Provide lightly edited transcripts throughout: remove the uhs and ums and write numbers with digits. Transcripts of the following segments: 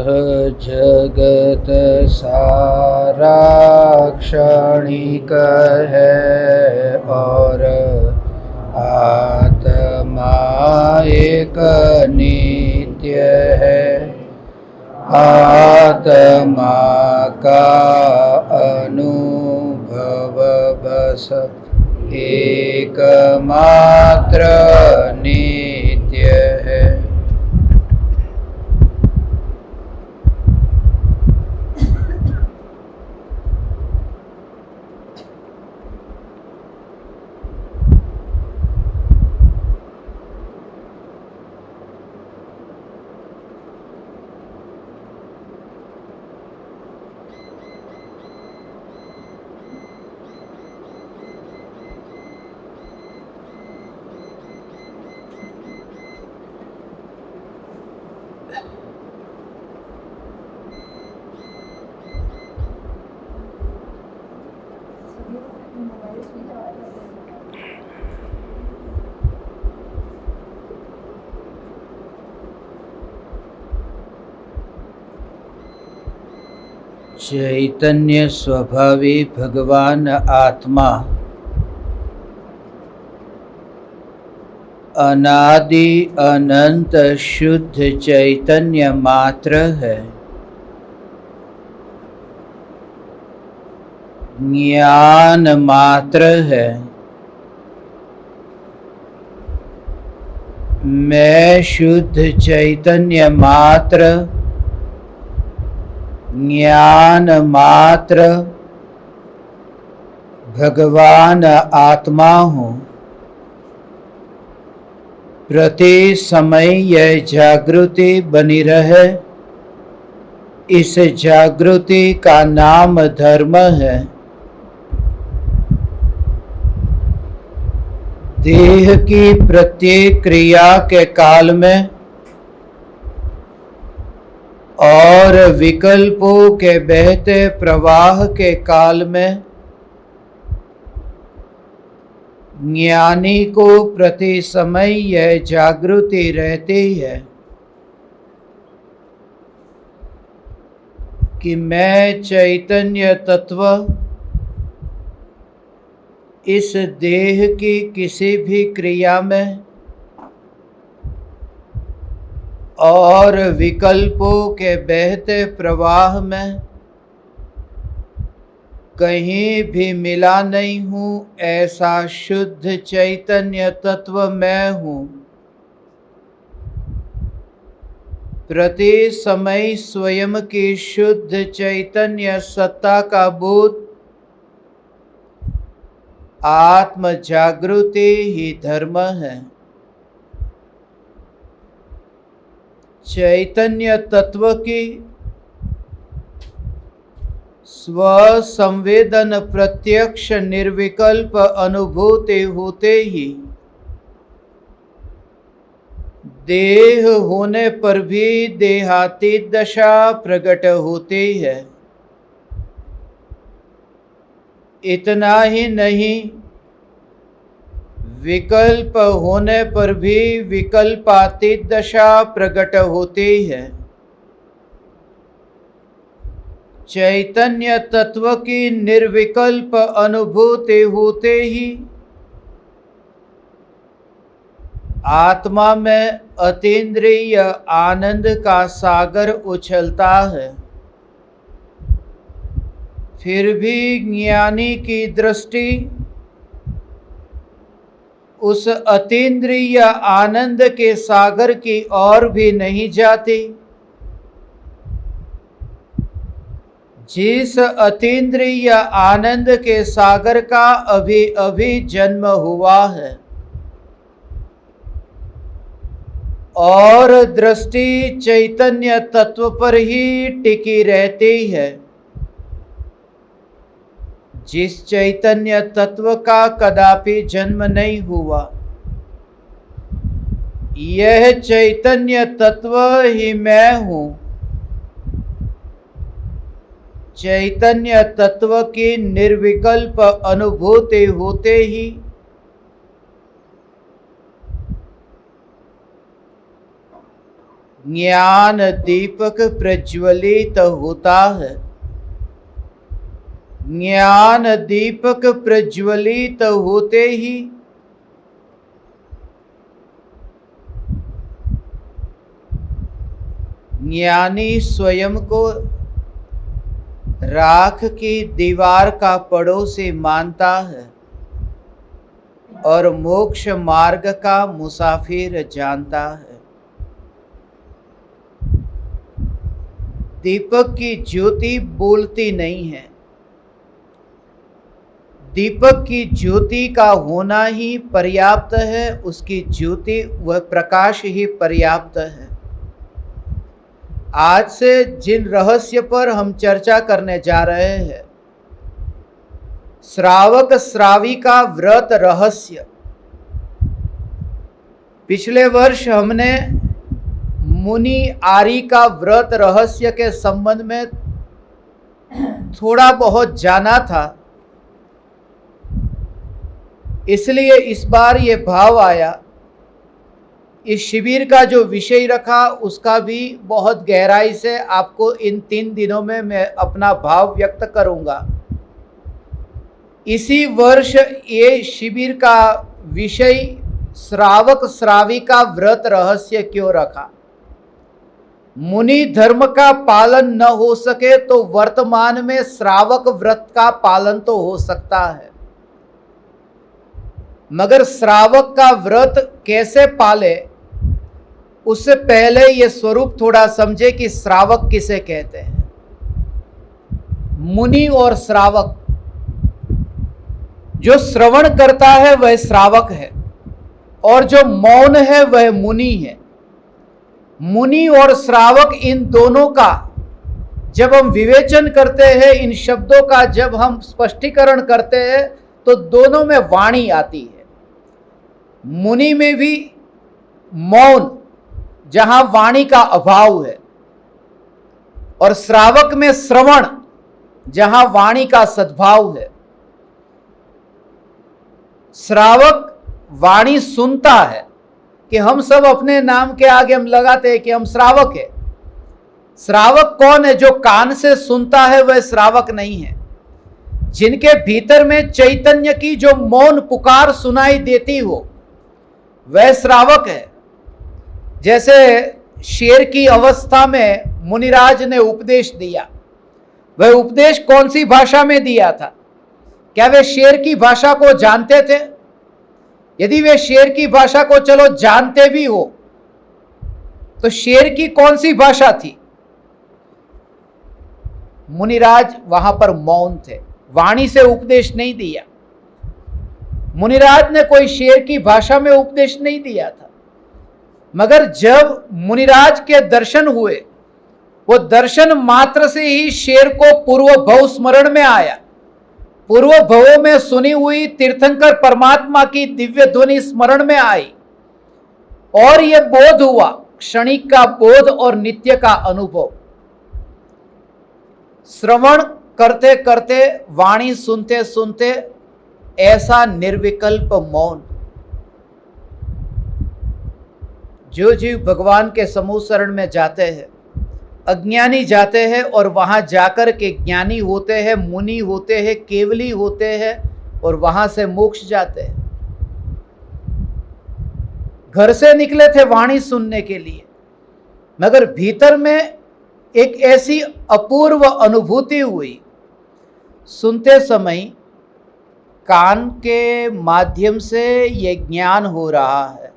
जगत सारा क्षणिक है और आत्मा एक नित्य है। आत्मा का अनुभव बस एकमात्र नित्य है। चैतन्य स्वभावी भगवान आत्मा अनादि अनंत शुद्ध चैतन्य मात्र है। ज्ञान मात्र है। मैं शुद्ध चैतन्य मात्र, ज्ञान मात्र भगवान आत्मा हूँ। प्रति समय यह जागृति बनी रहे, इस जागृति का नाम धर्म है। देह की प्रत्येक क्रिया के काल में और विकल्पों के बहते प्रवाह के काल में ज्ञानी को प्रति समय यह जागृति रहती है कि मैं चैतन्य तत्व इस देह की किसी भी क्रिया में और विकल्पों के बहते प्रवाह में कहीं भी मिला नहीं हूँ। ऐसा शुद्ध चैतन्य तत्व मैं हूँ। प्रति समय स्वयं की शुद्ध चैतन्य सत्ता का बोध आत्म जागृति ही धर्म है। चैतन्य तत्व की स्व संवेदन प्रत्यक्ष निर्विकल्प अनुभूति होते ही देह होने पर भी देहातीत दशा प्रकट होती है। इतना ही नहीं, विकल्प होने पर भी विकल्पातीत दशा प्रकट होती है। चैतन्य तत्व की निर्विकल्प अनुभूति होते ही आत्मा में अतीन्द्रिय आनंद का सागर उछलता है। फिर भी ज्ञानी की दृष्टि उस अतीन्द्रिय आनंद के सागर की ओर भी नहीं जाती। जिस अतीन्द्रिय आनंद के सागर का अभी अभी जन्म हुआ है और दृष्टि चैतन्य तत्व पर ही टिकी रहती है। जिस चैतन्य तत्व का कदापि जन्म नहीं हुआ, यह चैतन्य तत्व ही मैं हूँ। चैतन्य तत्व की निर्विकल्प अनुभूति होते ही ज्ञान दीपक प्रज्वलित होता है। ज्ञान दीपक प्रज्वलित होते ही ज्ञानी स्वयं को राख की दीवार का पड़ोसी मानता है और मोक्ष मार्ग का मुसाफिर जानता है। दीपक की ज्योति बोलती नहीं है। दीपक की ज्योति का होना ही पर्याप्त है, उसकी ज्योति वह प्रकाश ही पर्याप्त है। आज से जिन रहस्य पर हम चर्चा करने जा रहे हैं, श्रावक श्रावी का व्रत रहस्य। पिछले वर्ष हमने मुनि आर्य का व्रत रहस्य के संबंध में थोड़ा बहुत जाना था, इसलिए इस बार ये भाव आया। इस शिविर का जो विषय रखा उसका भी बहुत गहराई से आपको इन 3 दिनों में मैं अपना भाव व्यक्त करूंगा। इसी वर्ष ये शिविर का विषय श्रावक श्रावी का व्रत रहस्य क्यों रखा। मुनि धर्म का पालन न हो सके तो वर्तमान में श्रावक व्रत का पालन तो हो सकता है, मगर श्रावक का व्रत कैसे पाले उससे पहले ये स्वरूप थोड़ा समझे कि श्रावक किसे कहते हैं। मुनि और श्रावक, जो श्रवण करता है वह श्रावक है और जो मौन है वह मुनि है। मुनि और श्रावक इन दोनों का जब हम विवेचन करते हैं, इन शब्दों का जब हम स्पष्टीकरण करते हैं, तो दोनों में वाणी आती है। मुनि में भी मौन, जहां वाणी का अभाव है, और श्रावक में श्रवण, जहां वाणी का सद्भाव है। श्रावक वाणी सुनता है कि हम सब अपने नाम के आगे हम लगाते हैं कि हम श्रावक है। श्रावक कौन है? जो कान से सुनता है वह श्रावक नहीं है। जिनके भीतर में चैतन्य की जो मौन पुकार सुनाई देती हो वह श्रावक है। जैसे शेर की अवस्था में मुनिराज ने उपदेश दिया, वह उपदेश कौन सी भाषा में दिया था? क्या वे शेर की भाषा को जानते थे? यदि वे शेर की भाषा को चलो जानते भी हो तो शेर की कौन सी भाषा थी? मुनिराज वहां पर मौन थे, वाणी से उपदेश नहीं दिया। मुनिराज ने कोई शेर की भाषा में उपदेश नहीं दिया था, मगर जब मुनिराज के दर्शन हुए, वो दर्शन मात्र से ही शेर को पूर्व भव स्मरण में आया। पूर्व भवों में सुनी हुई तीर्थंकर परमात्मा की दिव्य ध्वनि स्मरण में आई और यह बोध हुआ, क्षणिक का बोध और नित्य का अनुभव। श्रवण करते करते, वाणी सुनते सुनते ऐसा निर्विकल्प मौन। जो जीव भगवान के समूह शरण में जाते हैं, अज्ञानी जाते हैं और वहां जाकर के ज्ञानी होते हैं, मुनि होते हैं, केवली होते हैं और वहां से मोक्ष जाते हैं। घर से निकले थे वाणी सुनने के लिए, मगर भीतर में एक ऐसी अपूर्व अनुभूति हुई। सुनते समय कान के माध्यम से ये ज्ञान हो रहा है,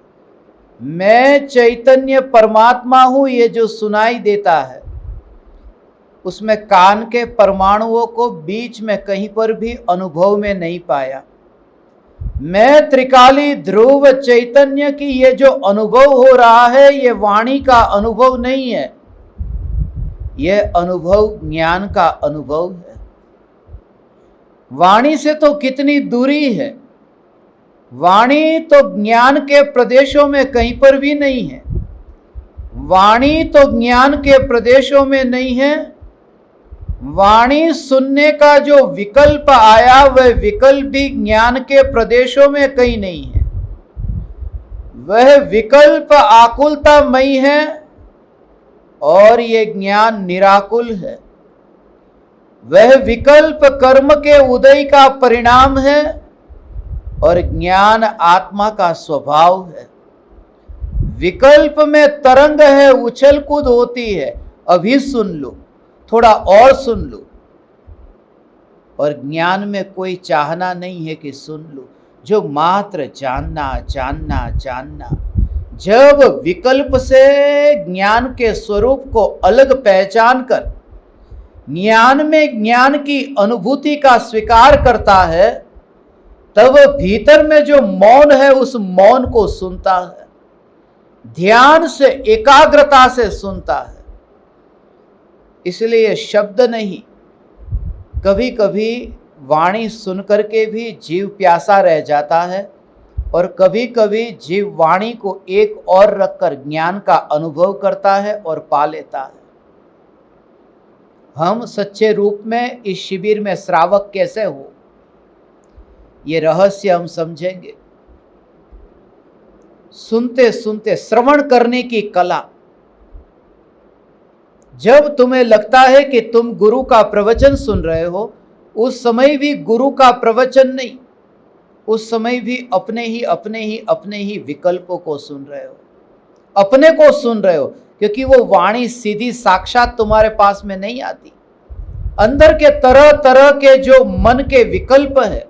मैं चैतन्य परमात्मा हूं। ये जो सुनाई देता है उसमें कान के परमाणुओं को बीच में कहीं पर भी अनुभव में नहीं पाया। मैं त्रिकाली ध्रुव चैतन्य की ये जो अनुभव हो रहा है, ये वाणी का अनुभव नहीं है, ये अनुभव ज्ञान का अनुभव है। वाणी से तो कितनी दूरी है, वाणी तो ज्ञान के प्रदेशों में कहीं पर भी नहीं है। वाणी तो ज्ञान के प्रदेशों में नहीं है। वाणी सुनने का जो विकल्प आया, वह विकल्प भी ज्ञान के प्रदेशों में कहीं नहीं है। वह विकल्प आकुलतामयी है और ये ज्ञान निराकुल है। वह विकल्प कर्म के उदय का परिणाम है और ज्ञान आत्मा का स्वभाव है। विकल्प में तरंग है, उछल कूद होती है, अभी सुन लो, थोड़ा और सुन लो। और ज्ञान में कोई चाहना नहीं है कि सुन लो, जो मात्र जानना जानना जानना। जब विकल्प से ज्ञान के स्वरूप को अलग पहचान कर ज्ञान में ज्ञान की अनुभूति का स्वीकार करता है, तब भीतर में जो मौन है उस मौन को सुनता है, ध्यान से एकाग्रता से सुनता है। इसलिए शब्द नहीं, कभी कभी वाणी सुनकर के भी जीव प्यासा रह जाता है और कभी कभी जीव वाणी को एक और रखकर ज्ञान का अनुभव करता है और पा लेता है। हम सच्चे रूप में इस शिविर में श्रावक कैसे हो, ये रहस्य हम समझेंगे। सुनते सुनते श्रवण करने की कला। जब तुम्हें लगता है कि तुम गुरु का प्रवचन सुन रहे हो, उस समय भी गुरु का प्रवचन नहीं, उस समय भी अपने ही विकल्पों को सुन रहे हो, अपने को सुन रहे हो, क्योंकि वो वाणी सीधी साक्षात तुम्हारे पास में नहीं आती। अंदर के तरह तरह के जो मन के विकल्प है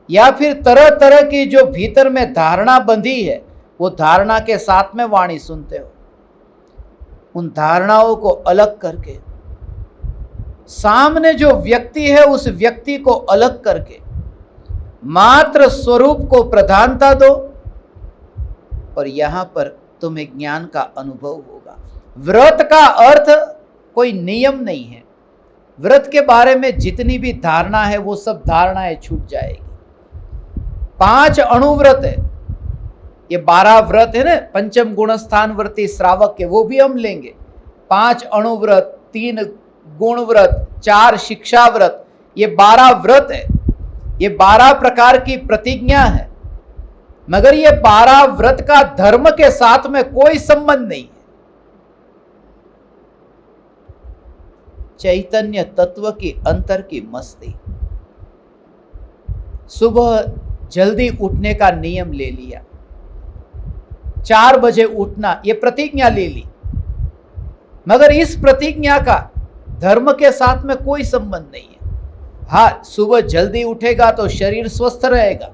या फिर तरह तरह की जो भीतर में धारणा बंधी है, वो धारणा के साथ में वाणी सुनते हो। उन धारणाओं को अलग करके, सामने जो व्यक्ति है उस व्यक्ति को अलग करके मात्र स्वरूप को प्रधानता दो और यहां पर तुम्हें ज्ञान का अनुभव होगा। व्रत का अर्थ कोई नियम नहीं है। व्रत के बारे में जितनी भी धारणा है वो सब धारणाएं छूट जाएगी। 5 अणुव्रत है, ये 12 व्रत है ना, पंचम गुणस्थान व्रती श्रावक के, वो भी हम लेंगे। 5 अणुव्रत, 3 गुण व्रत, 4 शिक्षा व्रत, ये 12 व्रत है। ये 12 प्रकार की प्रतिज्ञा है, मगर ये 12 व्रत का धर्म के साथ में कोई संबंध नहीं है। चैतन्य तत्व की अंतर की मस्ती। सुबह जल्दी उठने का नियम ले लिया, 4 बजे उठना, ये प्रतिज्ञा ले ली, मगर इस प्रतिज्ञा का धर्म के साथ में कोई संबंध नहीं है। हाँ, सुबह जल्दी उठेगा तो शरीर स्वस्थ रहेगा,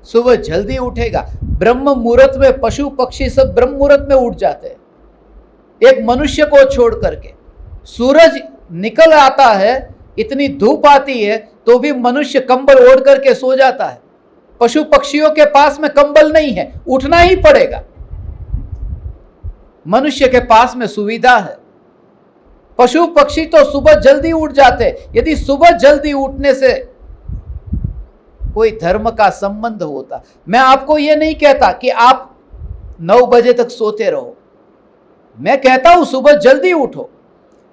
सुबह जल्दी उठेगा। ब्रह्म मुहूर्त में पशु पक्षी सब ब्रह्म मुहूर्त में उठ जाते हैं, एक मनुष्य को छोड़ करके। सूरज निकल आता है, इतनी धूप आती है तो भी मनुष्य कंबल ओढ़ करके सो जाता है। पशु पक्षियों के पास में कंबल नहीं है, उठना ही पड़ेगा। मनुष्य के पास में सुविधा है। पशु पक्षी तो सुबह जल्दी उठ जाते। यदि सुबह जल्दी उठने से कोई धर्म का संबंध होता, मैं आपको यह नहीं कहता कि आप 9 बजे तक सोते रहो, मैं कहता हूं सुबह जल्दी उठो,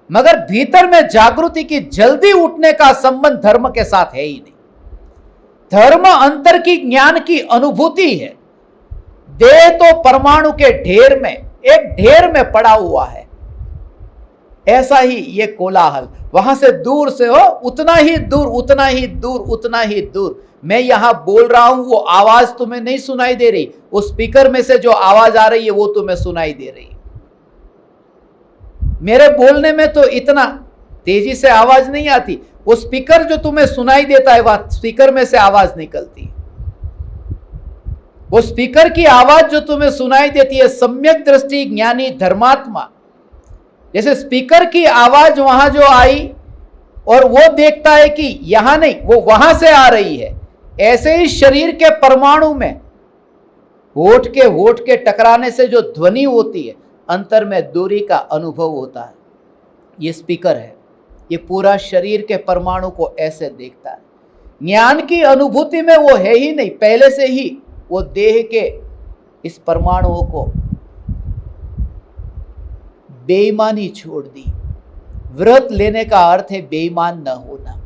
मगर भीतर में जागृति की जल्दी उठने का संबंध धर्म के साथ है ही नहीं। धर्म अंतर की ज्ञान की अनुभूति है। देह तो परमाणु के ढेर में, एक ढेर में पड़ा हुआ है। ऐसा ही ये कोलाहल, वहां से दूर से हो, उतना ही दूर, उतना ही दूर, उतना ही दूर। मैं यहां बोल रहा हूं, वो आवाज तुम्हें नहीं सुनाई दे रही। वो स्पीकर में से जो आवाज आ रही है वो तुम्हें सुनाई दे रही है। मेरे बोलने में तो इतना तेजी से आवाज नहीं आती। वो स्पीकर जो तुम्हें सुनाई देता है, वह स्पीकर में से आवाज निकलती है। वो स्पीकर की आवाज जो तुम्हें सुनाई देती है, सम्यक दृष्टि ज्ञानी धर्मात्मा, जैसे स्पीकर की आवाज वहां जो आई और वो देखता है कि यहां नहीं, वो वहां से आ रही है, ऐसे ही शरीर के परमाणु में होठ के टकराने से जो ध्वनि होती है, अंतर में दूरी का अनुभव होता है। ये स्पीकर है, ये पूरा शरीर के परमाणु को ऐसे देखता है। ज्ञान की अनुभूति में वो है ही नहीं, पहले से ही वो देह के इस परमाणुओं को बेईमानी छोड़ दी। व्रत लेने का अर्थ है बेईमान न होना।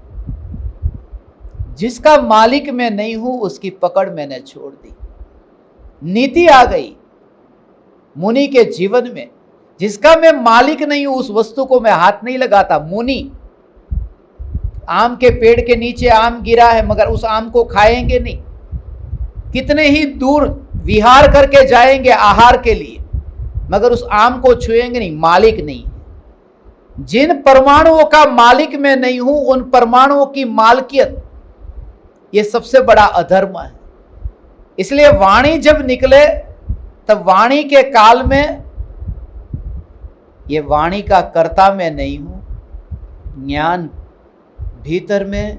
जिसका मालिक मैं नहीं हूं उसकी पकड़ मैंने छोड़ दी। नीति आ गई, मुनि के जीवन में, जिसका मैं मालिक नहीं हूं उस वस्तु को मैं हाथ नहीं लगाता। मुनि, आम के पेड़ के नीचे आम गिरा है मगर उस आम को खाएंगे नहीं, कितने ही दूर विहार करके जाएंगे आहार के लिए, मगर उस आम को छुएंगे नहीं, मालिक नहीं। जिन परमाणुओं का मालिक मैं नहीं हूं उन परमाणुओं की मालकियत, यह सबसे बड़ा अधर्म है। इसलिए वाणी जब निकले तब वाणी के काल में ये वाणी का कर्ता मैं नहीं हूं, ज्ञान भीतर में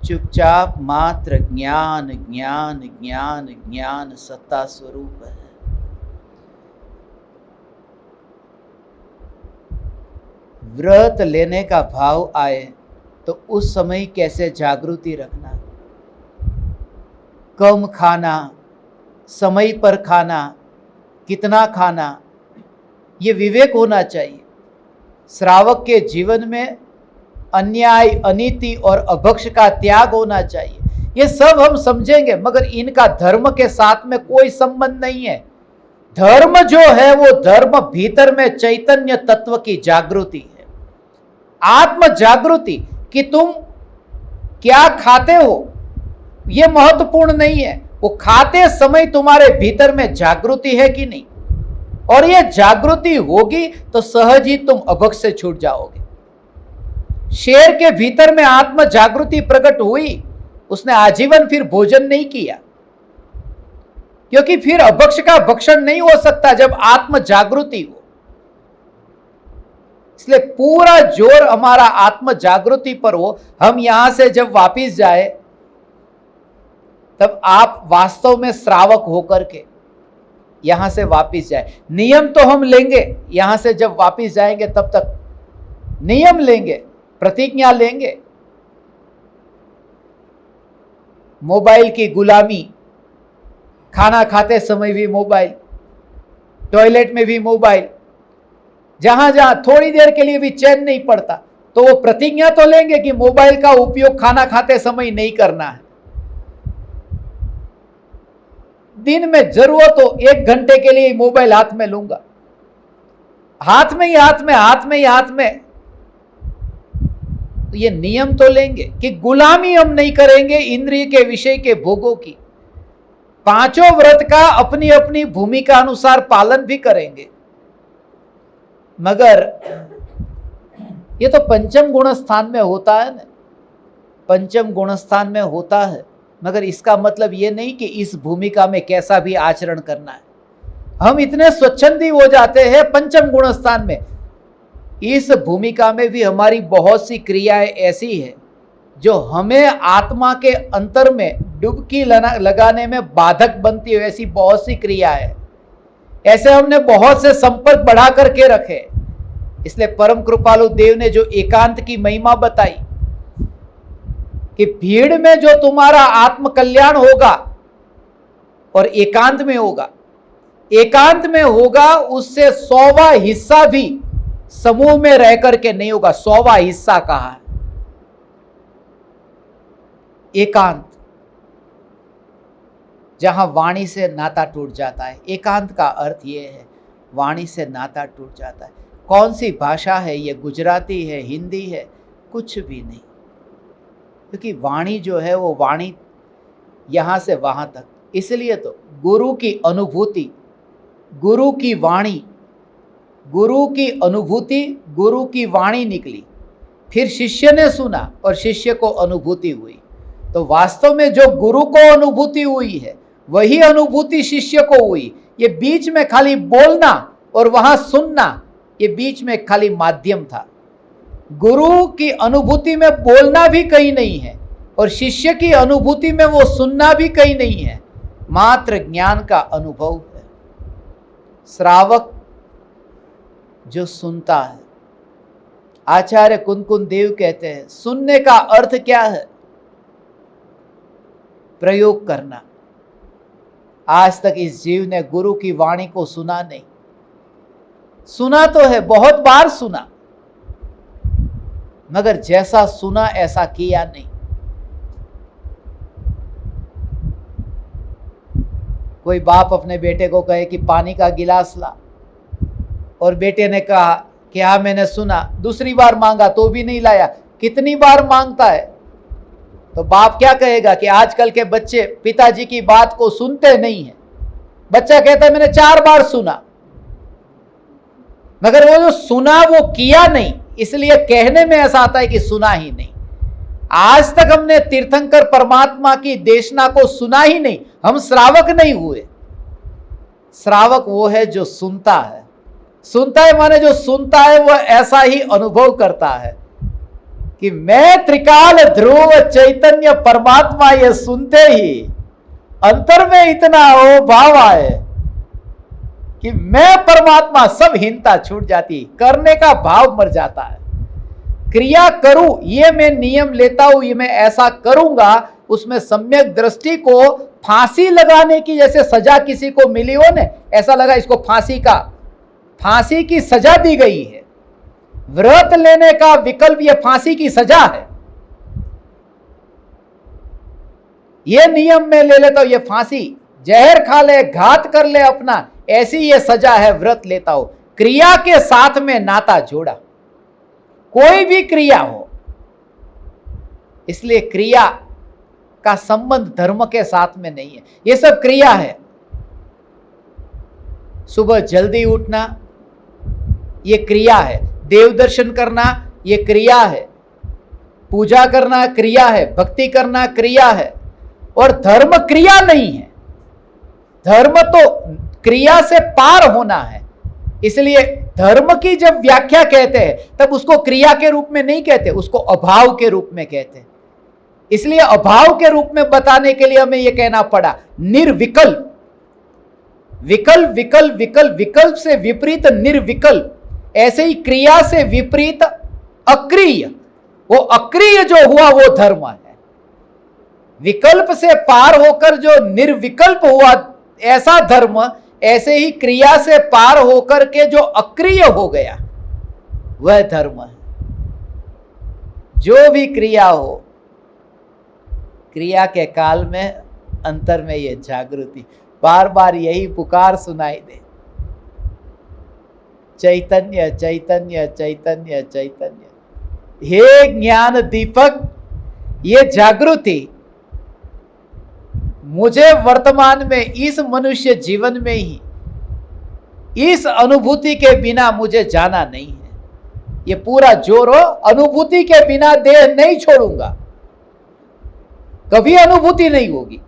चुपचाप मात्र ज्ञान ज्ञान ज्ञान ज्ञान सत्ता स्वरूप है। व्रत लेने का भाव आए तो उस समय कैसे जागृति रखना, कम खाना, समय पर खाना, कितना खाना, ये विवेक होना चाहिए। श्रावक के जीवन में अन्याय, अनीति और अभक्ष का त्याग होना चाहिए। ये सब हम समझेंगे मगर इनका धर्म के साथ में कोई संबंध नहीं है। धर्म जो है वो धर्म भीतर में चैतन्य तत्व की जागृति है, आत्म जागृति कि तुम क्या खाते हो ये महत्वपूर्ण नहीं है, वो खाते समय तुम्हारे भीतर में जागृति है कि नहीं, और ये जागृति होगी तो सहज ही तुम अभक्ष से छूट जाओगे। शेर के भीतर में आत्म जागृति प्रकट हुई, उसने आजीवन फिर भोजन नहीं किया, क्योंकि फिर अभक्ष का भक्षण नहीं हो सकता जब आत्म जागृति हो। इसलिए पूरा जोर हमारा आत्म जागृति पर हो। हम यहां से जब वापिस जाए तब आप वास्तव में श्रावक होकर के यहां से वापिस जाए। नियम तो हम लेंगे, यहां से जब वापिस जाएंगे तब तक नियम लेंगे, प्रतिज्ञा लेंगे। मोबाइल की गुलामी, खाना खाते समय भी मोबाइल, टॉयलेट में भी मोबाइल, जहां जहां थोड़ी देर के लिए भी चैन नहीं पड़ता, तो वो प्रतिज्ञा तो लेंगे कि मोबाइल का उपयोग खाना खाते समय नहीं करना है। दिन में जरूरत हो 1 घंटे के लिए मोबाइल हाथ में लूंगा, हाथ में ही हाथ में, हाथ में ही हाथ में। तो ये नियम तो लेंगे कि गुलामी हम नहीं करेंगे इंद्रिय के विषय के भोगों की। 5 व्रत का अपनी अपनी भूमिका अनुसार पालन भी करेंगे, मगर ये तो पंचम गुण स्थान में होता है ना, पंचम गुण स्थान में होता है, मगर इसका मतलब ये नहीं कि इस भूमिका में कैसा भी आचरण करना है। हम इतने स्वच्छंदी हो जाते हैं पंचम गुण स्थान में, इस भूमिका में भी हमारी बहुत सी क्रियाएं ऐसी है जो हमें आत्मा के अंतर में डुबकी लगाने में बाधक बनती है। ऐसी बहुत सी क्रियाएं, ऐसे हमने बहुत से संपर्क बढ़ा करके रखे। इसलिए परम कृपालु देव ने जो एकांत की महिमा बताई कि भीड़ में जो तुम्हारा आत्म कल्याण होगा और एकांत में होगा, एकांत में होगा उससे 100वां हिस्सा भी समूह में रह करके नहीं होगा। 100वां हिस्सा कहा है एकांत, जहां वाणी से नाता टूट जाता है। एकांत का अर्थ यह है वाणी से नाता टूट जाता है। कौन सी भाषा है ये, गुजराती है, हिंदी है, कुछ भी नहीं, क्योंकि वाणी जो है वो वाणी यहां से वहां तक। इसलिए तो गुरु की अनुभूति, गुरु की वाणी, गुरु की अनुभूति, गुरु की वाणी निकली, फिर शिष्य ने सुना और शिष्य को अनुभूति हुई। तो वास्तव में जो गुरु को अनुभूति हुई है वही अनुभूति शिष्य को हुई। ये बीच में खाली बोलना और वहां सुनना, ये बीच में खाली माध्यम था। गुरु की अनुभूति में बोलना भी कहीं नहीं है और शिष्य की अनुभूति में वो सुनना भी कहीं नहीं है, मात्र ज्ञान का अनुभव है। श्रावक जो सुनता है, आचार्य कुंदकुंद देव कहते हैं सुनने का अर्थ क्या है? प्रयोग करना। आज तक इस जीव ने गुरु की वाणी को सुना नहीं। सुना तो है, बहुत बार सुना, मगर जैसा सुना ऐसा किया नहीं। कोई बाप अपने बेटे को कहे कि पानी का गिलास ला, और बेटे ने कहा कि हाँ मैंने सुना, दूसरी बार मांगा तो भी नहीं लाया, कितनी बार मांगता है? तो बाप क्या कहेगा कि आजकल के बच्चे पिताजी की बात को सुनते नहीं है। बच्चा कहता है मैंने 4 बार सुना, मगर वो जो सुना वो किया नहीं, इसलिए कहने में ऐसा आता है कि सुना ही नहीं। आज तक हमने तीर्थंकर परमात्मा की देशना को सुना ही नहीं, हम श्रावक नहीं हुए। श्रावक वो है जो सुनता है। सुनता है माने जो सुनता है वो ऐसा ही अनुभव करता है कि मैं त्रिकाल ध्रुव चैतन्य परमात्मा, ये सुनते ही अंतर में इतना वो भाव आए कि मैं परमात्मा, सब हीनता छूट जाती, करने का भाव मर जाता है। क्रिया करूं, ये मैं नियम लेता हूं, ये मैं ऐसा करूंगा, उसमें सम्यक दृष्टि को फांसी लगाने की जैसे सजा किसी को मिली हो ने, ऐसा लगा इसको फांसी की सजा दी गई है। व्रत लेने का विकल्प ये फांसी की सजा है। ये नियम में ले लेता हूं, ये फांसी, जहर खा ले, घात कर ले अपना, ऐसी ये सजा है, व्रत लेता हूं। क्रिया के साथ में नाता जोड़ा, कोई भी क्रिया हो, इसलिए क्रिया का संबंध धर्म के साथ में नहीं है। ये सब क्रिया है। सुबह जल्दी उठना ये क्रिया है, देव दर्शन करना ये क्रिया है, पूजा करना क्रिया है, भक्ति करना क्रिया है, और धर्म क्रिया नहीं है। धर्म तो क्रिया से पार होना है। इसलिए धर्म की जब व्याख्या कहते हैं तब उसको क्रिया के रूप में नहीं कहते, उसको अभाव के रूप में कहते हैं। इसलिए अभाव के रूप में बताने के लिए हमें यह कहना पड़ा निर्विकल्प। विकल्प विकल्प विकल्प, विकल्प से विपरीत निर्विकल्प, ऐसे ही क्रिया से विपरीत अक्रिय, वो अक्रिय जो हुआ वो धर्म है। विकल्प से पार होकर जो निर्विकल्प हुआ ऐसा धर्म, ऐसे ही क्रिया से पार होकर के जो अक्रिय हो गया वह धर्म है। जो भी क्रिया हो, क्रिया के काल में अंतर में ये जागृति, बार बार यही पुकार सुनाई दे, चैतन्य चैतन्य चैतन्य चैतन्य। हे ज्ञान दीपक, ये जागृति मुझे वर्तमान में इस मनुष्य जीवन में ही इस अनुभूति के बिना मुझे जाना नहीं है। ये पूरा जोर हो, अनुभूति के बिना देह नहीं छोड़ूंगा, कभी अनुभूति नहीं होगी।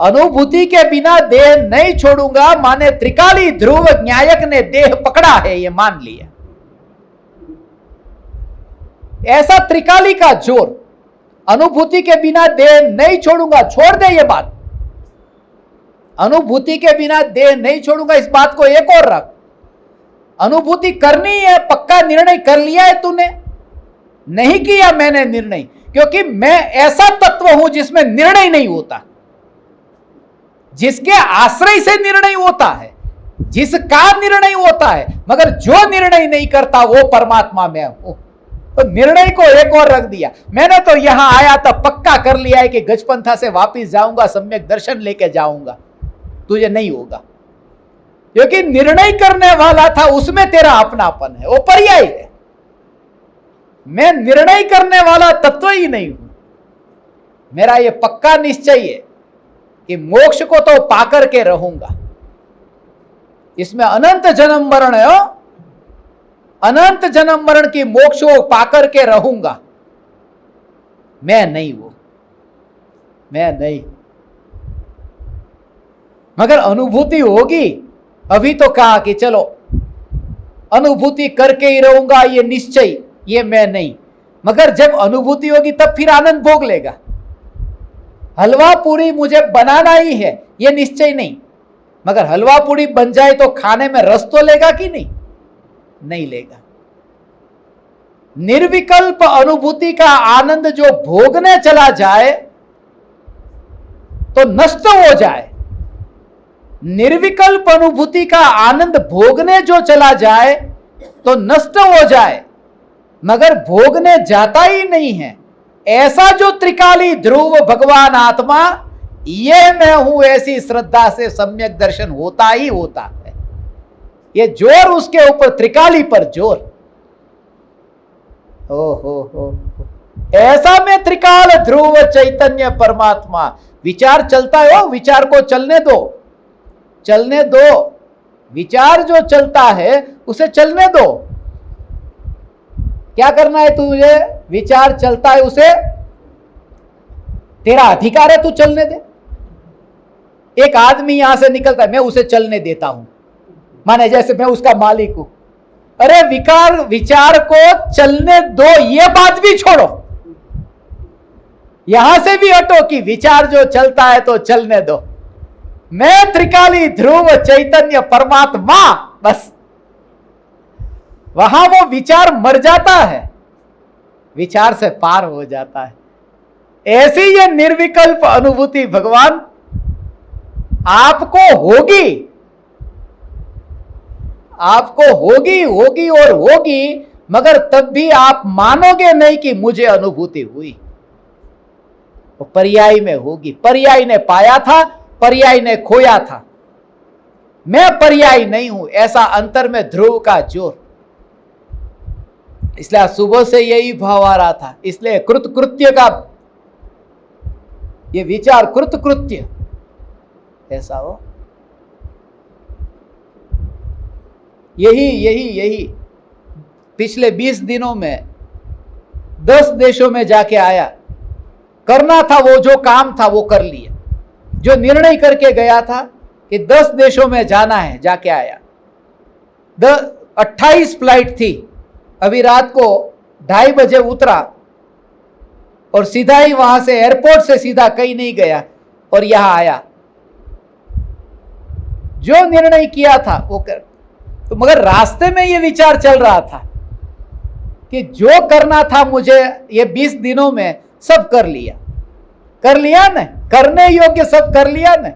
अनुभूति के बिना देह नहीं छोड़ूंगा माने त्रिकाली ध्रुव न्यायक ने देह पकड़ा है, ये मान लिया। ऐसा त्रिकाली का जोर, अनुभूति के बिना देह नहीं छोड़ूंगा, छोड़ दे ये बात, अनुभूति के बिना देह नहीं छोड़ूंगा, इस बात को एक और रख। अनुभूति करनी है, पक्का निर्णय कर लिया है तूने? नहीं किया मैंने निर्णय, क्योंकि मैं ऐसा तत्व हूं जिसमें निर्णय नहीं होता, जिसके आश्रय से निर्णय होता है, जिसका निर्णय होता है, मगर जो निर्णय नहीं करता वो परमात्मा में हूं। तो निर्णय को एक और रख दिया। मैंने तो यहां आया था, पक्का कर लिया है कि गजपंथा से वापिस जाऊंगा, सम्यक दर्शन लेके जाऊंगा, तुझे नहीं होगा, क्योंकि निर्णय करने वाला था उसमें तेरा अपनापन है, वो पर्याय है। मैं निर्णय करने वाला तत्व ही नहीं हूं। मेरा ये पक्का निश्चय है कि मोक्ष को तो पाकर के रहूंगा, इसमें अनंत जन्म मरण है, अनंत जन्म मरण की मोक्ष को पाकर के रहूंगा। मैं नहीं वो, मैं नहीं, मगर अनुभूति होगी। अभी तो कहा कि चलो अनुभूति करके ही रहूंगा, ये निश्चय, ये मैं नहीं, मगर जब अनुभूति होगी तब फिर आनंद भोग लेगा। हलवा पूरी मुझे बनाना ही है, ये निश्चय नहीं, मगर हलवा पूरी बन जाए तो खाने में रस तो लेगा कि नहीं? नहीं लेगा। निर्विकल्प अनुभूति का आनंद जो भोगने चला जाए तो नष्ट हो जाए, निर्विकल्प अनुभूति का आनंद भोगने जो चला जाए तो नष्ट हो जाए, मगर भोगने जाता ही नहीं है। ऐसा जो त्रिकाली ध्रुव भगवान आत्मा, ये मैं हूं, ऐसी श्रद्धा से सम्यक दर्शन होता ही होता है। ये जोर उसके ऊपर, त्रिकाली पर जोर। हो ऐसा में त्रिकाल ध्रुव चैतन्य परमात्मा। विचार चलता है, वो विचार को चलने दो, चलने दो। विचार जो चलता है उसे चलने दो। क्या करना है तुझे? विचार चलता है उसे, तेरा अधिकार है, तू चलने दे। एक आदमी यहां से निकलता है, मैं उसे चलने देता हूं, माने जैसे मैं उसका मालिक हूं। अरे विचार को चलने दो, ये बात भी छोड़ो, यहां से भी हटो कि विचार जो चलता है तो चलने दो। मैं त्रिकाली ध्रुव चैतन्य परमात्मा, बस वहां वो विचार मर जाता है, विचार से पार हो जाता है। ऐसी ये निर्विकल्प अनुभूति भगवान आपको होगी, आपको होगी होगी और होगी, मगर तब भी आप मानोगे नहीं कि मुझे अनुभूति हुई। वो पर्याय में होगी। पर्याय ने पाया था, पर्याय ने खोया था। मैं पर्याय नहीं हूं, ऐसा अंतर में ध्रुव का जोर। इसलिए आज सुबह से यही भाव आ रहा था। इसलिए कृतकृत्य का ये विचार, कृतकृत्य ऐसा हो। यही पिछले 20 दिनों में 10 देशों में जाके आया। करना था वो जो काम था वो कर लिया। जो निर्णय करके गया था कि 10 देशों में जाना है, जाके आया। 28 फ्लाइट थी। अभी रात को 2:30 बजे उतरा और सीधा ही वहां से, एयरपोर्ट से सीधा कहीं नहीं गया और यहां आया। जो निर्णय किया था वो कर, तो मगर रास्ते में ये विचार चल रहा था कि जो करना था मुझे ये 20 दिनों में सब कर लिया न, करने योग्य सब कर लिया न।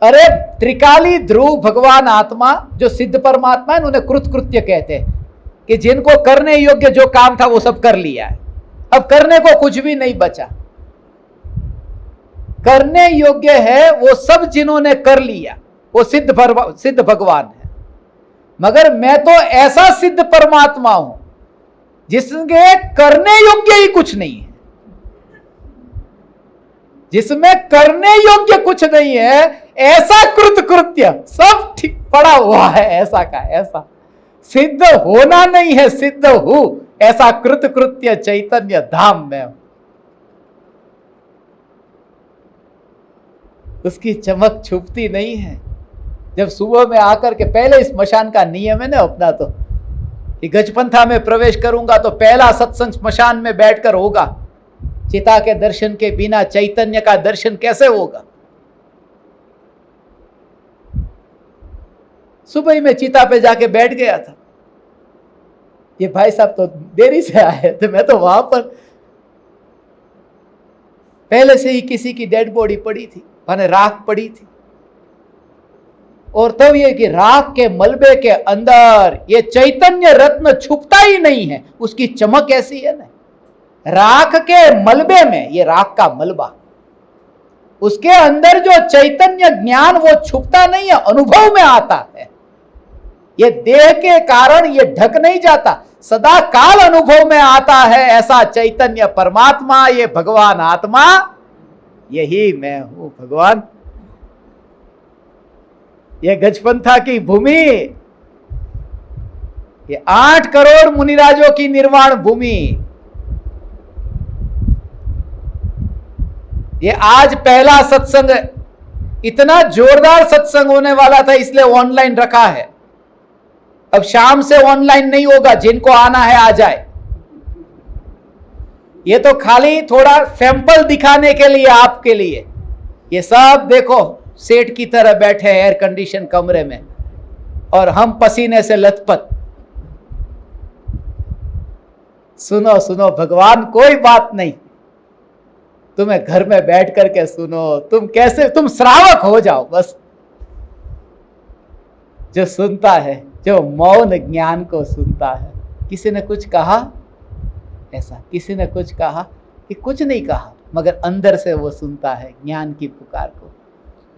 अरे त्रिकाली ध्रुव भगवान आत्मा जो सिद्ध परमात्मा है, उन्हें कृतकृत्य कहते हैं कि जिनको करने योग्य जो काम था वो सब कर लिया है। अब करने को कुछ भी नहीं बचा। करने योग्य है वो सब जिन्होंने कर लिया, वो सिद्ध भगवान है। मगर मैं तो ऐसा सिद्ध परमात्मा हूं जिसके करने योग्य ही कुछ नहीं है, जिसमें करने योग्य कुछ नहीं है। ऐसा कृतकृत्य सब ठीक पड़ा हुआ है, ऐसा का ऐसा। सिद्ध होना नहीं है, सिद्ध हूं, ऐसा कृतकृत्य चैतन्य धाम में। उसकी चमक छुपती नहीं है। जब सुबह में आकर के, पहले इस स्मशान का नियम है ना अपना, तो कि गजपंथा में प्रवेश करूंगा तो पहला सत्संग स्मशान में बैठकर होगा। चिता के दर्शन के बिना चैतन्य का दर्शन कैसे होगा? सुबह ही मैं चिता पे जाके बैठ गया था। ये भाई साहब तो देरी से आए थे, मैं तो वहां पर पहले से ही किसी की डेड बॉडी पड़ी थी, माने राख पड़ी थी। और तब ये कि राख के मलबे के अंदर ये चैतन्य रत्न छुपता ही नहीं है, उसकी चमक ऐसी है ना। राख के मलबे में, ये राख का मलबा, उसके अंदर जो चैतन्य ज्ञान वो छुपता नहीं है, अनुभव में आता है। ये देह के कारण ये ढक नहीं जाता, सदा काल अनुभव में आता है। ऐसा चैतन्य परमात्मा, ये भगवान आत्मा, यही मैं हूं भगवान। ये गजपंथा की भूमि, ये 8 करोड़ मुनिराजों की निर्वाण भूमि, ये आज पहला सत्संग, इतना जोरदार सत्संग होने वाला था इसलिए ऑनलाइन रखा है। अब शाम से ऑनलाइन नहीं होगा, जिनको आना है आ जाए। ये तो खाली थोड़ा सैंपल दिखाने के लिए, आपके लिए। ये सब देखो सेठ की तरह बैठे हैं एयर कंडीशन कमरे में, और हम पसीने से लथपथ। सुनो सुनो भगवान, कोई बात नहीं, तुम्हें घर में बैठ करके सुनो। तुम कैसे, तुम श्रावक हो जाओ बस। जो सुनता है, जो मौन ज्ञान को सुनता है। किसी ने कुछ कहा ऐसा, किसी ने कुछ कहा कि कुछ नहीं कहा, मगर अंदर से वो सुनता है ज्ञान की पुकार को।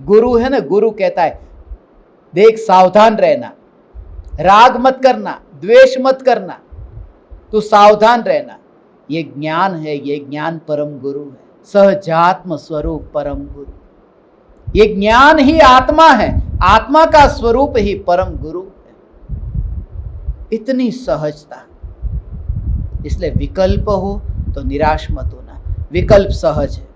गुरु है ना, गुरु कहता है देख सावधान रहना, राग मत करना, द्वेष मत करना, तू सावधान रहना। ये ज्ञान है, ये ज्ञान परम गुरु है, सहजात्म स्वरूप परम गुरु। ये ज्ञान ही आत्मा है, आत्मा का स्वरूप ही परम गुरु है। इतनी सहजता, इसलिए विकल्प हो तो निराश मत होना। विकल्प सहज है,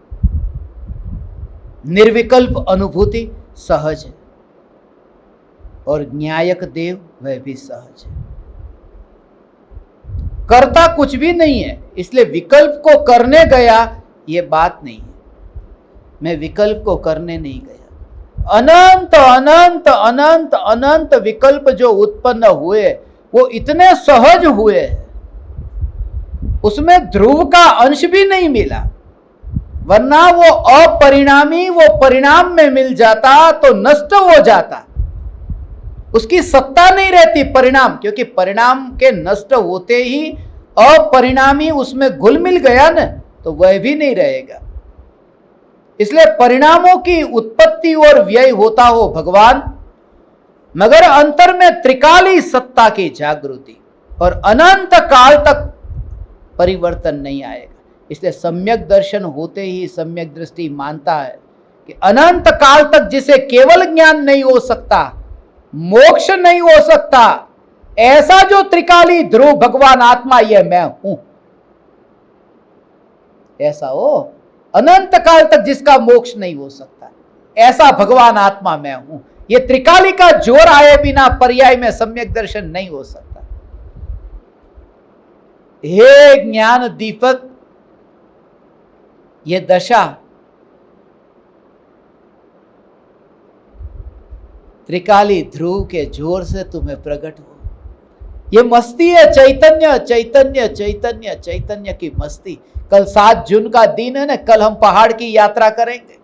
निर्विकल्प अनुभूति सहज है, और न्यायक देव वह भी सहज है। करता कुछ भी नहीं है, इसलिए विकल्प को करने गया ये बात नहीं है। मैं विकल्प को करने नहीं गया। अनंत अनंत अनंत अनंत विकल्प जो उत्पन्न हुए वो इतने सहज हुए, उसमें ध्रुव का अंश भी नहीं मिला, वरना वो अपरिणामी वो परिणाम में मिल जाता तो नष्ट हो जाता, उसकी सत्ता नहीं रहती परिणाम, क्योंकि परिणाम के नष्ट होते ही अपरिणामी उसमें घुल मिल गया न, तो वह भी नहीं रहेगा। इसलिए परिणामों की उत्पत्ति और व्यय होता हो भगवान, मगर अंतर में त्रिकाली सत्ता की जागृति, और अनंत काल तक परिवर्तन नहीं आएगा। इसलिए सम्यक दर्शन होते ही सम्यक दृष्टि मानता है कि अनंत काल तक जिसे केवल ज्ञान नहीं हो सकता, मोक्ष नहीं हो सकता, ऐसा जो त्रिकाली ध्रुव भगवान आत्मा ये मैं हूं, ऐसा हो अनंत काल तक जिसका मोक्ष नहीं हो सकता, ऐसा भगवान आत्मा मैं हूं। ये त्रिकाली का जोर आए बिना पर्याय में सम्यक दर्शन नहीं हो सकता। हे ज्ञान दीपक, ये दशा त्रिकाली ध्रुव के जोर से तुम्हें प्रकट हो। ये मस्ती है, चैतन्य चैतन्य चैतन्य चैतन्य की मस्ती। कल 7 जून का दिन है ना, कल हम पहाड़ की यात्रा करेंगे।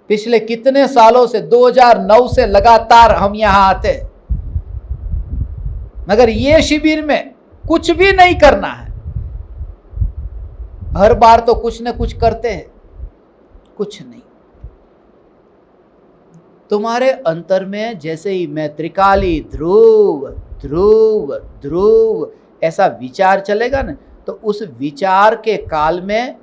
पिछले कितने सालों से, 2009 से लगातार हम यहां आते हैं, मगर ये शिविर में कुछ भी नहीं करना है। हर बार तो कुछ न कुछ करते हैं, कुछ नहीं। तुम्हारे अंतर में जैसे ही मैं त्रिकाली ध्रुव ध्रुव ध्रुव ऐसा विचार चलेगा ना, तो उस विचार के काल में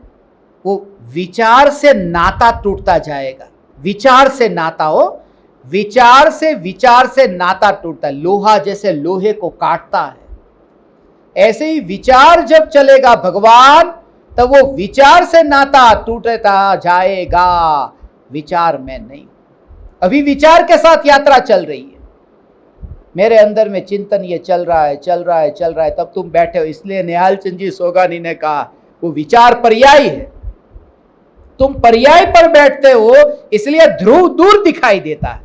वो विचार से नाता टूटता जाएगा। विचार से नाता हो, विचार से नाता टूटता है। लोहा जैसे लोहे को काटता है, ऐसे ही विचार जब चलेगा भगवान, तब वो विचार से नाता टूटता जाएगा, विचार में नहीं। अभी विचार के साथ यात्रा चल रही है, मेरे अंदर में चिंतन ये चल रहा है चल रहा है चल रहा है, तब तुम बैठे हो। इसलिए निहाल चंद जी सोगानी ने कहा वो विचार पर्याय है, तुम पर्याय पर बैठते हो, इसलिए ध्रुव दूर दिखाई देता है,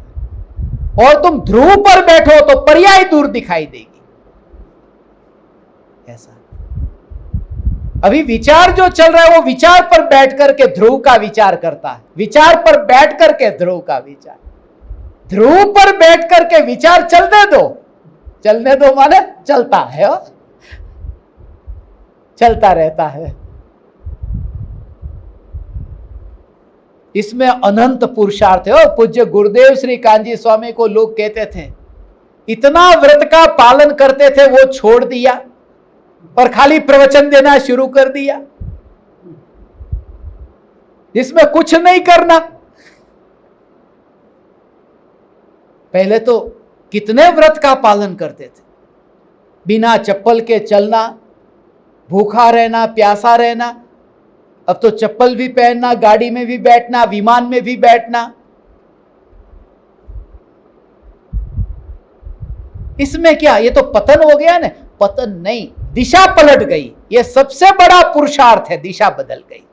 और तुम ध्रुव पर बैठो तो पर्याय दूर दिखाई देगी। ऐसा अभी विचार जो चल रहा है वो विचार पर बैठ करके ध्रुव का विचार करता है, विचार पर बैठ करके ध्रुव का विचार। ध्रुव पर बैठ करके विचार चलने दो माने चलता है, चलता रहता है। इसमें अनंत पुरुषार्थ है। पूज्य गुरुदेव श्री कांजी स्वामी को लोग कहते थे इतना व्रत का पालन करते थे, वो छोड़ दिया और खाली प्रवचन देना शुरू कर दिया, इसमें कुछ नहीं करना। पहले तो कितने व्रत का पालन करते थे, बिना चप्पल के चलना, भूखा रहना, प्यासा रहना। अब तो चप्पल भी पहनना, गाड़ी में भी बैठना, विमान में भी बैठना। इसमें क्या, ये तो पतन हो गया ना? पतन नहीं, दिशा पलट गई। ये सबसे बड़ा पुरुषार्थ है, दिशा बदल गई।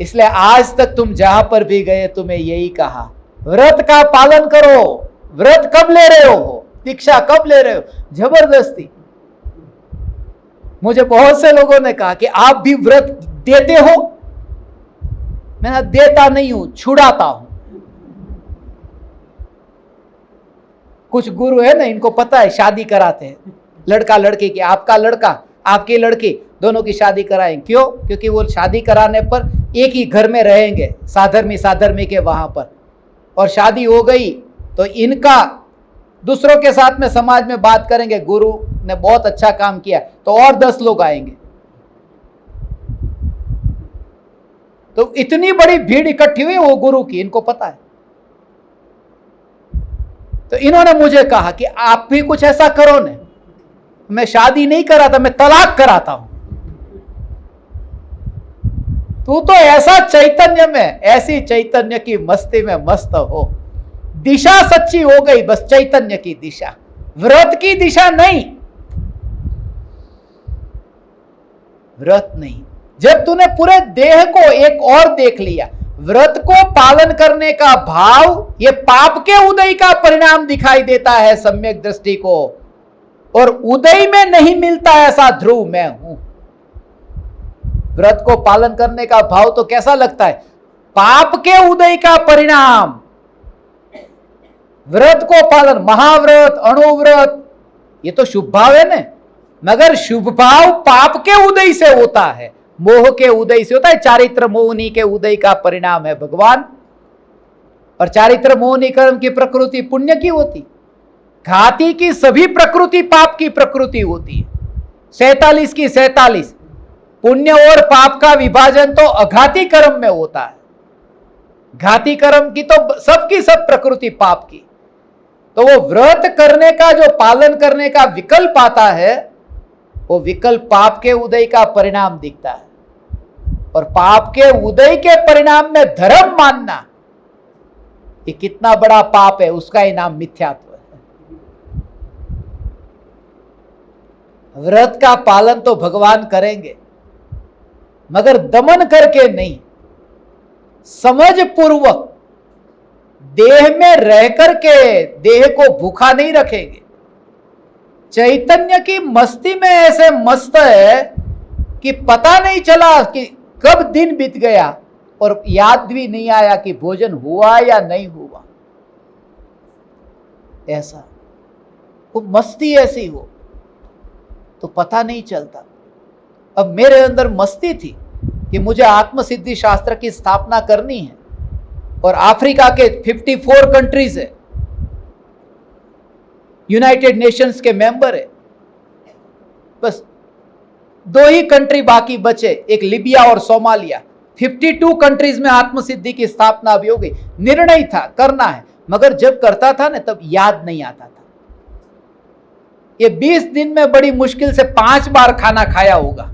इसलिए आज तक तुम जहां पर भी गए तुम्हें यही कहा, व्रत का पालन करो। व्रत कब ले रहे हो, दीक्षा कब ले रहे हो? जबरदस्ती। मुझे बहुत से लोगों ने कहा कि आप भी व्रत देते हो। मैं देता नहीं हूं, छुड़ाता हूं। कुछ गुरु है ना, इनको पता है शादी कराते हैं लड़का लड़की की, आपका लड़का आपकी लड़की दोनों की शादी कराएं। क्यों? क्योंकि वो शादी कराने पर एक ही घर में रहेंगे, साधर्मी के वहां पर, और शादी हो गई तो इनका दूसरों के साथ में समाज में बात करेंगे, गुरु ने बहुत अच्छा काम किया, तो और 10 लोग आएंगे। तो इतनी बड़ी भीड़ इकट्ठी हुई वो गुरु की, इनको पता है। तो इन्होंने मुझे कहा कि आप भी कुछ ऐसा करो ने। मैं शादी नहीं कराता, मैं तलाक कराता हूं। तू तो ऐसा चैतन्य में, ऐसी चैतन्य की मस्ती में मस्त हो, दिशा सच्ची हो गई, बस चैतन्य की दिशा, व्रत की दिशा नहीं, व्रत नहीं। जब तूने पूरे देह को एक और देख लिया, व्रत को पालन करने का भाव ये पाप के उदय का परिणाम दिखाई देता है सम्यक दृष्टि को, और उदय में नहीं मिलता ऐसा ध्रुव मैं हूं। व्रत को पालन करने का भाव तो कैसा लगता है? पाप के उदय का परिणाम। व्रत को पालन, महाव्रत, अणुव्रत, ये तो शुभ भाव है ना, मगर शुभ भाव पाप के उदय से होता है, मोह के उदय से होता है। चारित्र मोहनी के उदय का परिणाम है भगवान। और चारित्र मोहनी कर्म की प्रकृति पुण्य की होती, घाती की सभी प्रकृति पाप की प्रकृति होती है। 47 की 47, पुण्य और पाप का विभाजन तो अघाती कर्म में होता है। घाती कर्म की तो सबकी सब प्रकृति पाप की। तो वो व्रत करने का, जो पालन करने का विकल्प आता है, वो विकल्प पाप के उदय का परिणाम दिखता है। और पाप के उदय के परिणाम में धर्म मानना, ये कितना बड़ा पाप है, उसका ही नाम मिथ्यात्व है। व्रत का पालन तो भगवान करेंगे, मगर दमन करके नहीं, समझ पूर्वक देह में रह करके देह को भूखा नहीं रखेंगे। चैतन्य की मस्ती में ऐसे मस्त है कि पता नहीं चला कि कब दिन बीत गया, और याद भी नहीं आया कि भोजन हुआ या नहीं हुआ। ऐसा वो मस्ती ऐसी हो तो पता नहीं चलता। अब मेरे अंदर मस्ती थी कि मुझे आत्मसिद्धि शास्त्र की स्थापना करनी है, और अफ्रीका के 54 कंट्रीज है, यूनाइटेड नेशंस के मेंबर है, बस 2 ही कंट्री बाकी बचे, एक लिबिया और सोमालिया। 52 कंट्रीज में आत्मसिद्धि की स्थापना भी हो गई। निर्णय था करना है, मगर जब करता था ना तब याद नहीं आता था। ये 20 दिन में बड़ी मुश्किल से 5 बार खाना खाया होगा।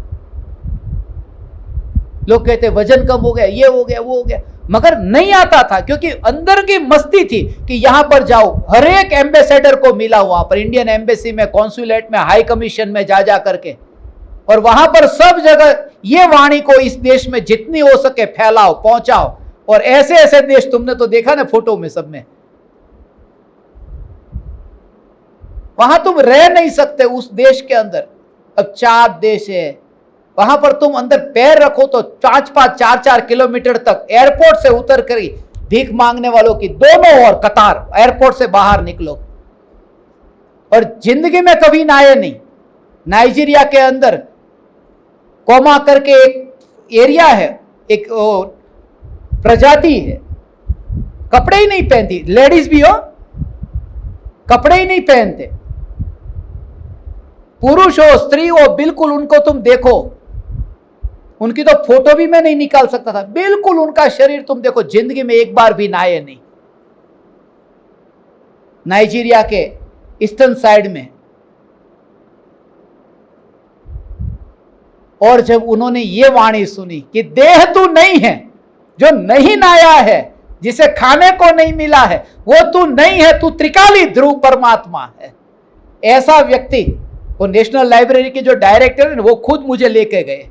लोग कहते वजन कम हो गया, ये हो गया, वो हो गया, मगर नहीं आता था, क्योंकि अंदर की मस्ती थी कि यहां पर जाओ। हर एक एम्बेसडर को मिला वहां पर, इंडियन एम्बेसी में, कॉन्सुलेट में, हाई कमीशन में जा करके, और वहां पर सब जगह ये वाणी को इस देश में जितनी हो सके फैलाओ, पहुंचाओ। और ऐसे ऐसे देश तुमने तो देखा ना फोटो में, सब में, वहां तुम रह नहीं सकते उस देश के अंदर। अब 4 देश है, वहां पर तुम अंदर पैर रखो तो 5-5, 4-4 किलोमीटर तक एयरपोर्ट से उतर कर भीख मांगने वालों की दोनों ओर कतार, एयरपोर्ट से बाहर निकलो। और जिंदगी में कभी नहाए नहीं। नाइजीरिया के अंदर कोमा करके एक एरिया है, एक प्रजाति है, कपड़े ही नहीं पहनती, लेडीज भी हो, कपड़े ही नहीं पहनते, पुरुष हो स्त्री हो, बिल्कुल उनको तुम देखो, उनकी तो फोटो भी मैं नहीं निकाल सकता था, बिल्कुल उनका शरीर तुम देखो, जिंदगी में एक बार भी नहाए नहीं। नाइजीरिया के ईस्टर्न साइड में। और जब उन्होंने ये वाणी सुनी कि देह तू नहीं है, जो नहीं नहाया है, जिसे खाने को नहीं मिला है, वो तू नहीं है, तू त्रिकाली ध्रुव परमात्मा है। ऐसा व्यक्ति, वो नेशनल लाइब्रेरी के जो डायरेक्टर है वो खुद मुझे लेके गए।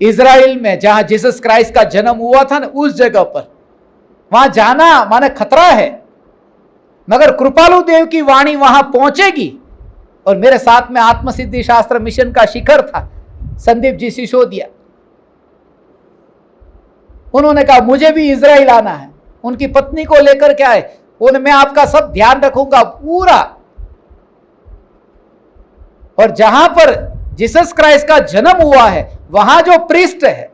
इजराइल में, जहां जीसस क्राइस्ट का जन्म हुआ था ना, उस जगह पर, वहां जाना माने खतरा है, मगर कृपालु देव की वाणी वहां पहुंचेगी। और मेरे साथ में आत्मसिद्धि शास्त्र मिशन का शिखर था, संदीप जी सिसोदिया, उन्होंने कहा मुझे भी इजराइल आना है। उनकी पत्नी को लेकर के आए, उन्हें मैं आपका सब ध्यान रखूंगा पूरा। और जहां पर जीसस क्राइस्ट का जन्म हुआ है, वहां जो प्रीस्ट है,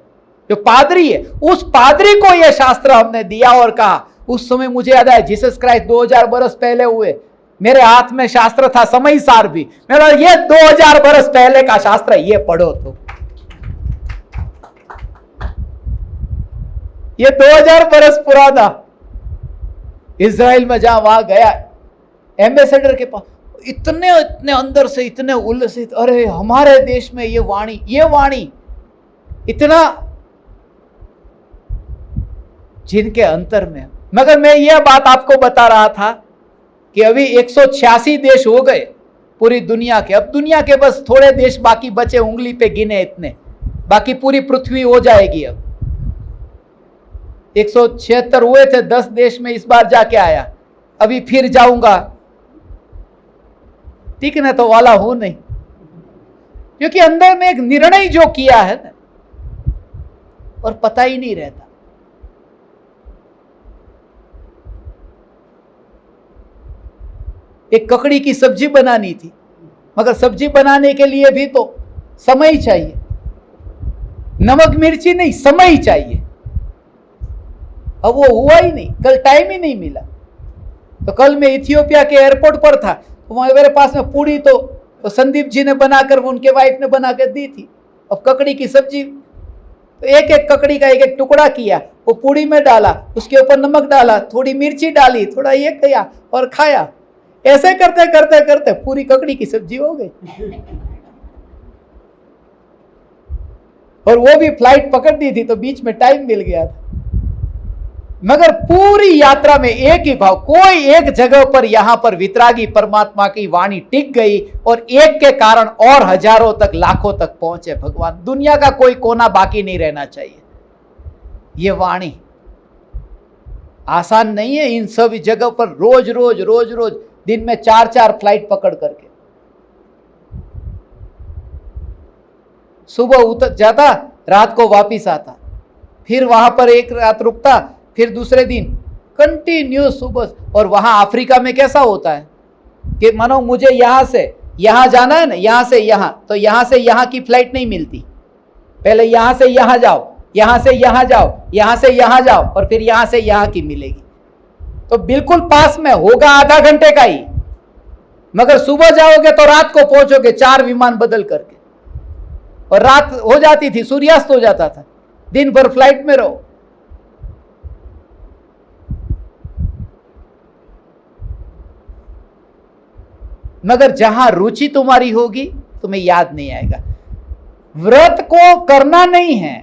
जो पादरी है, उस पादरी को यह शास्त्र हमने दिया और कहा, उस समय मुझे याद है जीसस क्राइस्ट 2000 बरस पहले हुए, मेरे हाथ में शास्त्र था समय सार भी, मेरा ये 2000 बरस पहले का शास्त्र है, ये पढ़ो। तो ये 2000 बरस पुराना, इजराइल में जहां वहां गया एम्बेसडर के पास, इतने अंदर से इतने उल्लसित, अरे हमारे देश में ये वाणी इतना जिनके अंतर में। मगर मैं यह बात आपको बता रहा था कि अभी 186 देश हो गए पूरी दुनिया के। अब दुनिया के बस थोड़े देश बाकी बचे, उंगली पे गिने इतने, बाकी पूरी पृथ्वी हो जाएगी। अब 176 हुए थे, 10 देश में इस बार जाके आया, अभी फिर जाऊंगा, टिकने तो वाला हूं नहीं, क्योंकि अंदर में एक निर्णय जो किया है ना, और पता ही नहीं रहता। एक ककड़ी की सब्जी बनानी थी, मगर सब्जी बनाने के लिए भी तो समय चाहिए, नमक मिर्ची नहीं, समय चाहिए। अब वो हुआ ही नहीं, कल टाइम ही नहीं मिला। तो कल मैं इथियोपिया के एयरपोर्ट पर था, तो वहां मेरे पास में पूड़ी तो संदीप जी ने बनाकर, उनके वाइफ ने बनाकर दी थी। अब ककड़ी की सब्जी, तो एक एक ककड़ी का एक एक टुकड़ा किया, वो पूड़ी में डाला, उसके ऊपर नमक डाला, थोड़ी मिर्ची डाली, थोड़ा ये किया और खाया। ऐसे करते करते करते पूरी ककड़ी की सब्जी हो गई। और वो भी फ्लाइट पकड़ दी थी, तो बीच में टाइम मिल गया था। मगर पूरी यात्रा में एक ही भाव, कोई एक जगह पर यहां पर वितरागी परमात्मा की वाणी टिक गई, और एक के कारण और हजारों तक, लाखों तक पहुंचे। भगवान, दुनिया का कोई कोना बाकी नहीं रहना चाहिए। ये वाणी आसान नहीं है, इन सब जगह पर रोज रोज दिन में 4-4 फ्लाइट पकड़ करके, सुबह उतर जाता, रात को वापिस आता, फिर वहां पर एक रात रुकता, फिर दूसरे दिन कंटिन्यूस सुबह। और वहां अफ्रीका में कैसा होता है कि मानो मुझे यहां से यहां जाना है ना, यहां से यहां, तो यहां से यहां की फ्लाइट नहीं मिलती, पहले यहां से यहां जाओ, यहां से यहां जाओ, यहां से यहां जाओ, और फिर यहां से यहां की मिलेगी। तो बिल्कुल पास में होगा, आधा घंटे का ही, मगर सुबह जाओगे तो रात को पहुंचोगे 4 विमान बदल करके। और रात हो जाती थी, सूर्यास्त हो जाता था, दिन भर फ्लाइट में रहो। मगर जहां रुचि तुम्हारी होगी, तुम्हें याद नहीं आएगा। व्रत को करना नहीं है,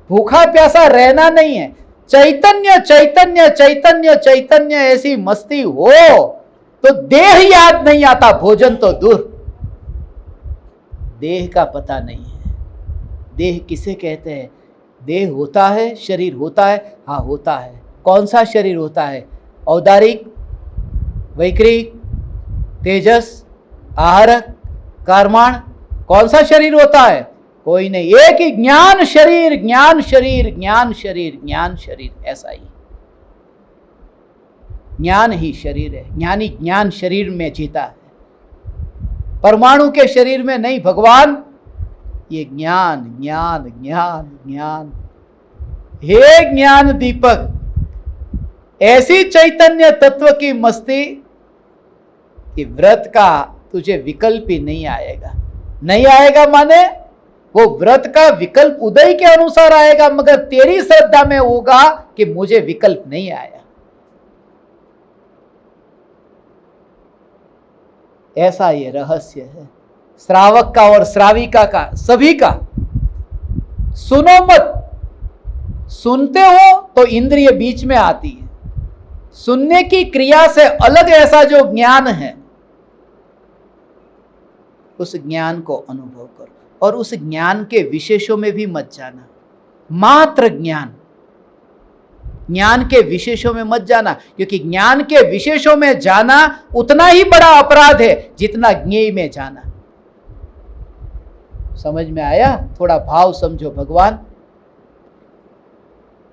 भूखा प्यासा रहना नहीं है, चैतन्य चैतन्य चैतन्य चैतन्य ऐसी मस्ती हो तो देह याद नहीं आता, भोजन तो दूर। देह का पता नहीं है। देह किसे कहते हैं? देह होता है, शरीर होता है, हाँ होता है। कौन सा शरीर होता है? औदारिक, वैक्रिक, तेजस, आहारक, कर्माण, कौन सा शरीर होता है? कोई नहीं, एक ही ज्ञान शरीर, ज्ञान शरीर, ज्ञान शरीर, ज्ञान शरीर, ऐसा ही। ज्ञान ही शरीर है, ज्ञानी ज्ञान शरीर में जीता है, परमाणु के शरीर में नहीं। भगवान, ये ज्ञान ज्ञान ज्ञान ज्ञान, हे ज्ञान दीपक, ऐसी चैतन्य तत्व की मस्ती कि व्रत का तुझे विकल्प ही नहीं आएगा। नहीं आएगा माने वो व्रत का विकल्प उदय के अनुसार आएगा, मगर तेरी श्रद्धा में होगा कि मुझे विकल्प नहीं आया। ऐसा ये रहस्य है श्रावक का और श्राविका का, सभी का। सुनो मत, सुनते हो तो इंद्रिय बीच में आती है। सुनने की क्रिया से अलग ऐसा जो ज्ञान है, उस ज्ञान को अनुभव करो, और उस ज्ञान के विशेषों में भी मत जाना। मात्र ज्ञान, ज्ञान के विशेषों में मत जाना, क्योंकि ज्ञान के विशेषों में जाना उतना ही बड़ा अपराध है जितना ज्ञेय में जाना। समझ में आया? थोड़ा भाव समझो। भगवान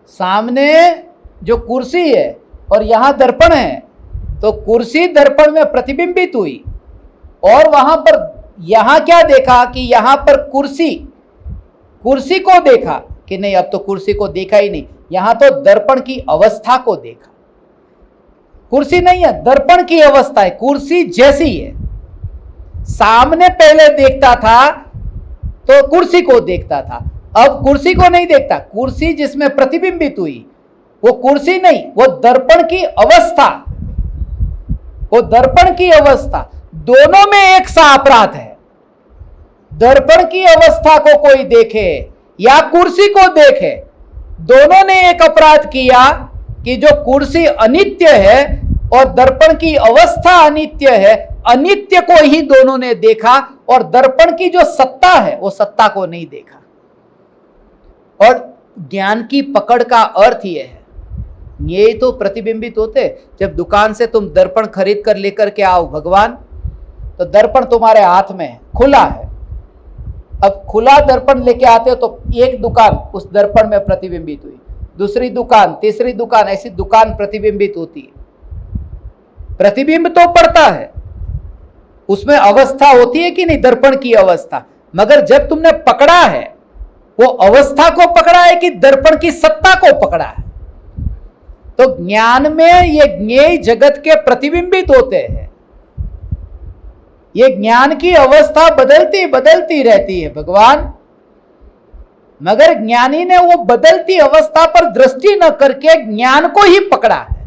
सामने जो कुर्सी है और यहां दर्पण है, तो कुर्सी दर्पण में प्रतिबिंबित हुई और वहां पर यहां क्या देखा कि यहां पर कुर्सी को देखा कि नहीं, अब तो कुर्सी को देखा ही नहीं, यहां तो दर्पण की अवस्था को देखा। कुर्सी नहीं है, दर्पण की अवस्था है, कुर्सी जैसी है। सामने पहले देखता था तो कुर्सी को देखता था, अब कुर्सी को नहीं देखता। कुर्सी जिसमें प्रतिबिंबित हुई वो कुर्सी नहीं, वो दर्पण की अवस्था, वो दर्पण की अवस्था। दोनों में एक सा अपराध है। दर्पण की अवस्था को कोई देखे या कुर्सी को देखे, दोनों ने एक अपराध किया कि जो कुर्सी अनित्य है और दर्पण की अवस्था अनित्य है, अनित्य को ही दोनों ने देखा और दर्पण की जो सत्ता है वो सत्ता को नहीं देखा। और ज्ञान की पकड़ का अर्थ यह है, ये तो प्रतिबिंबित होते। जब दुकान से तुम दर्पण खरीद कर लेकर के आओ भगवान, तो दर्पण तुम्हारे हाथ में है, खुला है। अब खुला दर्पण लेके आते हो तो एक दुकान उस दर्पण में प्रतिबिंबित हुई, दूसरी दुकान, तीसरी दुकान, ऐसी दुकान प्रतिबिंबित होती है। प्रतिबिंब तो पड़ता है, उसमें अवस्था होती है कि नहीं, दर्पण की अवस्था। मगर जब तुमने पकड़ा है, वो अवस्था को पकड़ा है कि दर्पण की सत्ता को पकड़ा है। तो ज्ञान में ये ज्ञेय जगत के प्रतिबिंबित होते हैं। ये ज्ञान की अवस्था बदलती बदलती रहती है भगवान, मगर ज्ञानी ने वो बदलती अवस्था पर दृष्टि न करके ज्ञान को ही पकड़ा है।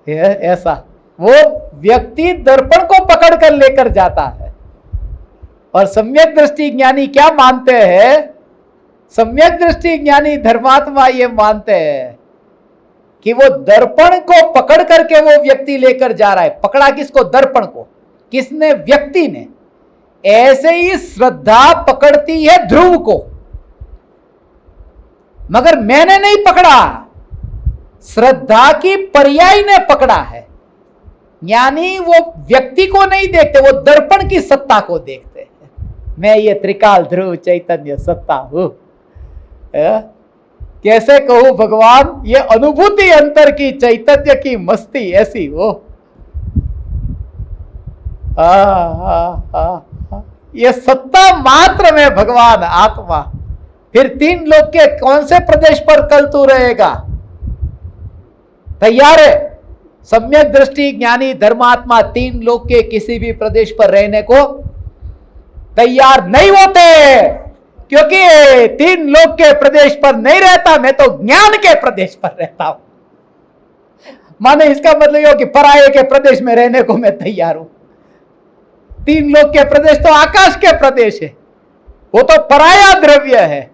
ऐसा वो व्यक्ति दर्पण को पकड़ कर लेकर जाता है। और सम्यक दृष्टि ज्ञानी क्या मानते हैं? सम्यक दृष्टि ज्ञानी धर्मात्मा ये मानते हैं कि वो दर्पण को पकड़ करके वो व्यक्ति लेकर जा रहा है। पकड़ा किसको? दर्पण को। किसने? व्यक्ति ने। ऐसे ही श्रद्धा पकड़ती है ध्रुव को, मगर मैंने नहीं पकड़ा, श्रद्धा की पर्याय ने पकड़ा है। यानी वो व्यक्ति को नहीं देखते, वो दर्पण की सत्ता को देखते हैं। मैं ये त्रिकाल ध्रुव चैतन्य सत्ता हूं। कैसे कहूं भगवान, ये अनुभूति अंतर की चैतन्य की मस्ती ऐसी हो। ये सत्ता मात्र में भगवान आत्मा। फिर तीन लोक के कौन से प्रदेश पर कल तू रहेगा? तैयार है? सम्यक दृष्टि ज्ञानी धर्मात्मा तीन लोक के किसी भी प्रदेश पर रहने को तैयार नहीं होते, क्योंकि तीन लोक के प्रदेश पर नहीं रहता, मैं तो ज्ञान के प्रदेश पर रहता हूं। माने इसका मतलब यह कि पराये के प्रदेश में रहने को मैं तैयार हूं। तीन लोक के प्रदेश तो आकाश के प्रदेश है, वो तो पराया द्रव्य है।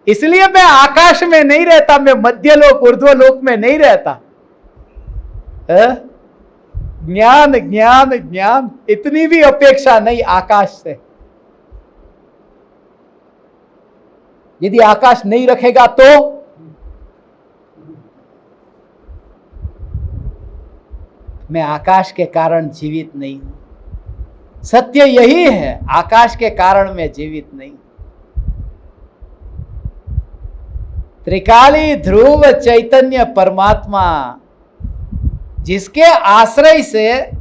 इसलिए मैं आकाश में नहीं रहता, मैं मध्य लोक ऊर्ध्व लोक में नहीं रहता। ज्ञान ज्ञान ज्ञान, इतनी भी अपेक्षा नहीं आकाश से। यदि आकाश नहीं रखेगा तो मैं आकाश के कारण जीवित नहीं हूं। सत्य यही है, आकाश के कारण मैं जीवित नहीं। त्रिकाली ध्रुव चैतन्य परमात्मा, जिसके आश्रय से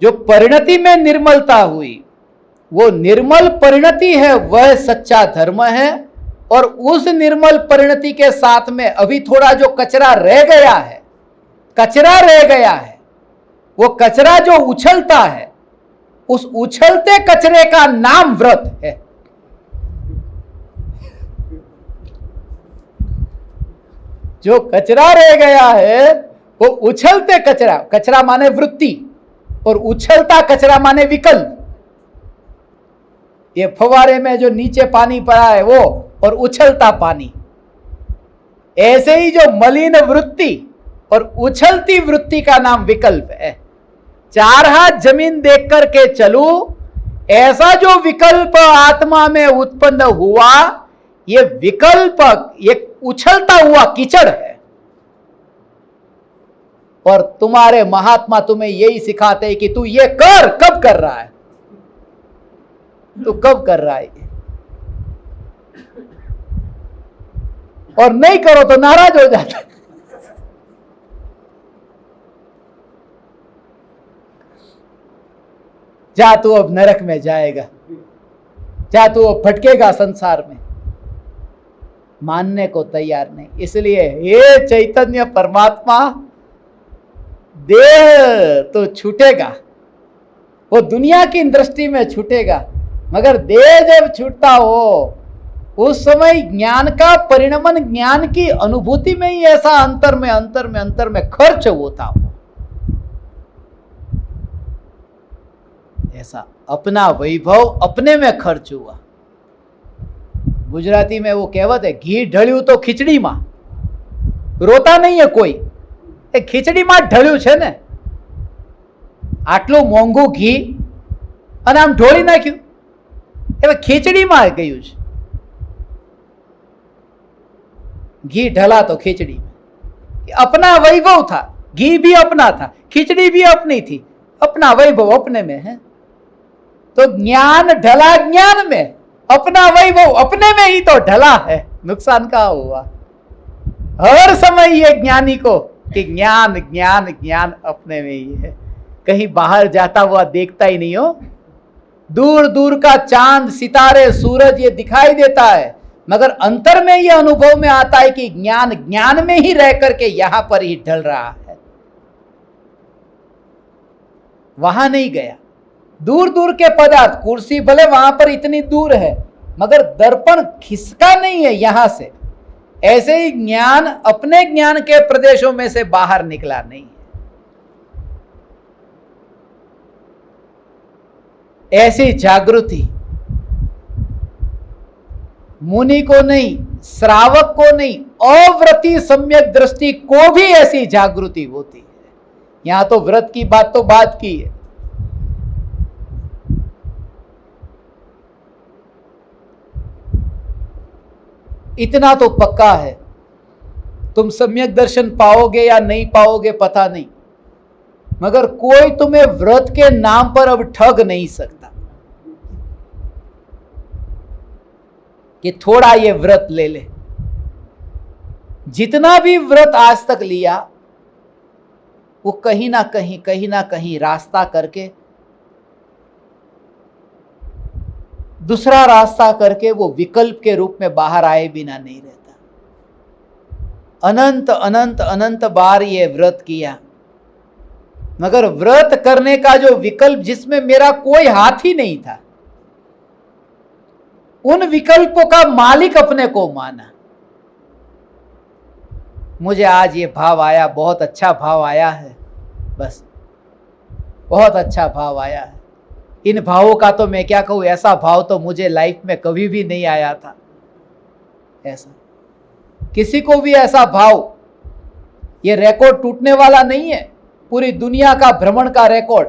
जो परिणति में निर्मलता हुई, वो निर्मल परिणति है, वह सच्चा धर्म है। और उस निर्मल परिणति के साथ में अभी थोड़ा जो कचरा रह गया है, कचरा रह गया है, वो कचरा जो उछलता है, उस उछलते कचरे का नाम व्रत है। जो कचरा रह गया है वो उछलते कचरा, कचरा माने वृत्ति और उछलता कचरा माने विकल्प। ये फवारे में जो नीचे पानी पड़ा है वो, और उछलता पानी। ऐसे ही जो मलिन वृत्ति और उछलती वृत्ति का नाम विकल्प है। चार हाथ जमीन देख करके चलूं, ऐसा जो विकल्प आत्मा में उत्पन्न हुआ, ये विकल्प ये उछलता हुआ कीचड़ है। और तुम्हारे महात्मा तुम्हें यही सिखाते हैं कि तू ये कर, कब कर रहा है? तू कब कर रहा है? और नहीं करो तो नाराज हो जाता है। जा तू अब नरक में जाएगा, जा तू अब भटकेगा संसार में, मानने को तैयार नहीं। इसलिए हे चैतन्य परमात्मा, देह तो छूटेगा, वो दुनिया की दृष्टि में छूटेगा, मगर देह जब छूटता हो उस समय ज्ञान का परिणमन, ज्ञान की अनुभूति में ही ऐसा अंतर में खर्च होता हो। ऐसा अपना वैभव अपने में खर्च हुआ। गुजराती में वो कહેવત है, घी ढळ्યું तो खिचड़ी में रोता नहीं है कोई, ए खिचड़ी में ढळ्યું છે ને, આટલું મોંઘું ઘી અને આમ ઢોળી નાખ્યું, હવે ખીચડીમાં ગયું છે। घी ढला तो खिचड़ी में, अपना वैभव था, घी भी अपना था, खिचड़ी भी अपनी थी, अपना वैभव अपने में है। तो ज्ञान ढला ज्ञान में, अपना वैभव अपने में ही तो ढला है, नुकसान कहाँ हुआ। हर समय ये ज्ञानी को कि ज्ञान ज्ञान ज्ञान अपने में ही है, कहीं बाहर जाता हुआ देखता ही नहीं हो। दूर दूर का चांद सितारे सूरज ये दिखाई देता है, मगर अंतर में ये अनुभव में आता है कि ज्ञान ज्ञान में ही रह करके यहां पर ही ढल रहा है, वहां नहीं गया। दूर दूर के पदार्थ, कुर्सी भले वहां पर इतनी दूर है, मगर दर्पण खिसका नहीं है यहां से। ऐसे ही ज्ञान अपने ज्ञान के प्रदेशों में से बाहर निकला नहीं है। ऐसी जागृति मुनि को नहीं, श्रावक को नहीं, अव्रती सम्यक दृष्टि को भी ऐसी जागृति होती है। यहां तो व्रत की बात तो बात की है, इतना तो पक्का है, तुम सम्यक दर्शन पाओगे या नहीं पाओगे पता नहीं, मगर कोई तुम्हें व्रत के नाम पर अब ठग नहीं सकता कि थोड़ा ये व्रत ले ले। जितना भी व्रत आज तक लिया वो कहीं ना कहीं रास्ता करके, दूसरा रास्ता करके वो विकल्प के रूप में बाहर आए बिना नहीं रहता। अनंत अनंत अनंत बार ये व्रत किया, मगर व्रत करने का जो विकल्प जिसमें मेरा कोई हाथ ही नहीं था, उन विकल्पों का मालिक अपने को माना। मुझे आज ये भाव आया, बहुत अच्छा भाव आया है, बस बहुत अच्छा भाव आया है। इन भावों का तो मैं क्या कहूं, ऐसा भाव तो मुझे लाइफ में कभी भी नहीं आया था। ऐसा किसी को भी ऐसा भाव, ये रिकॉर्ड टूटने वाला नहीं है, पूरी दुनिया का भ्रमण का रिकॉर्ड।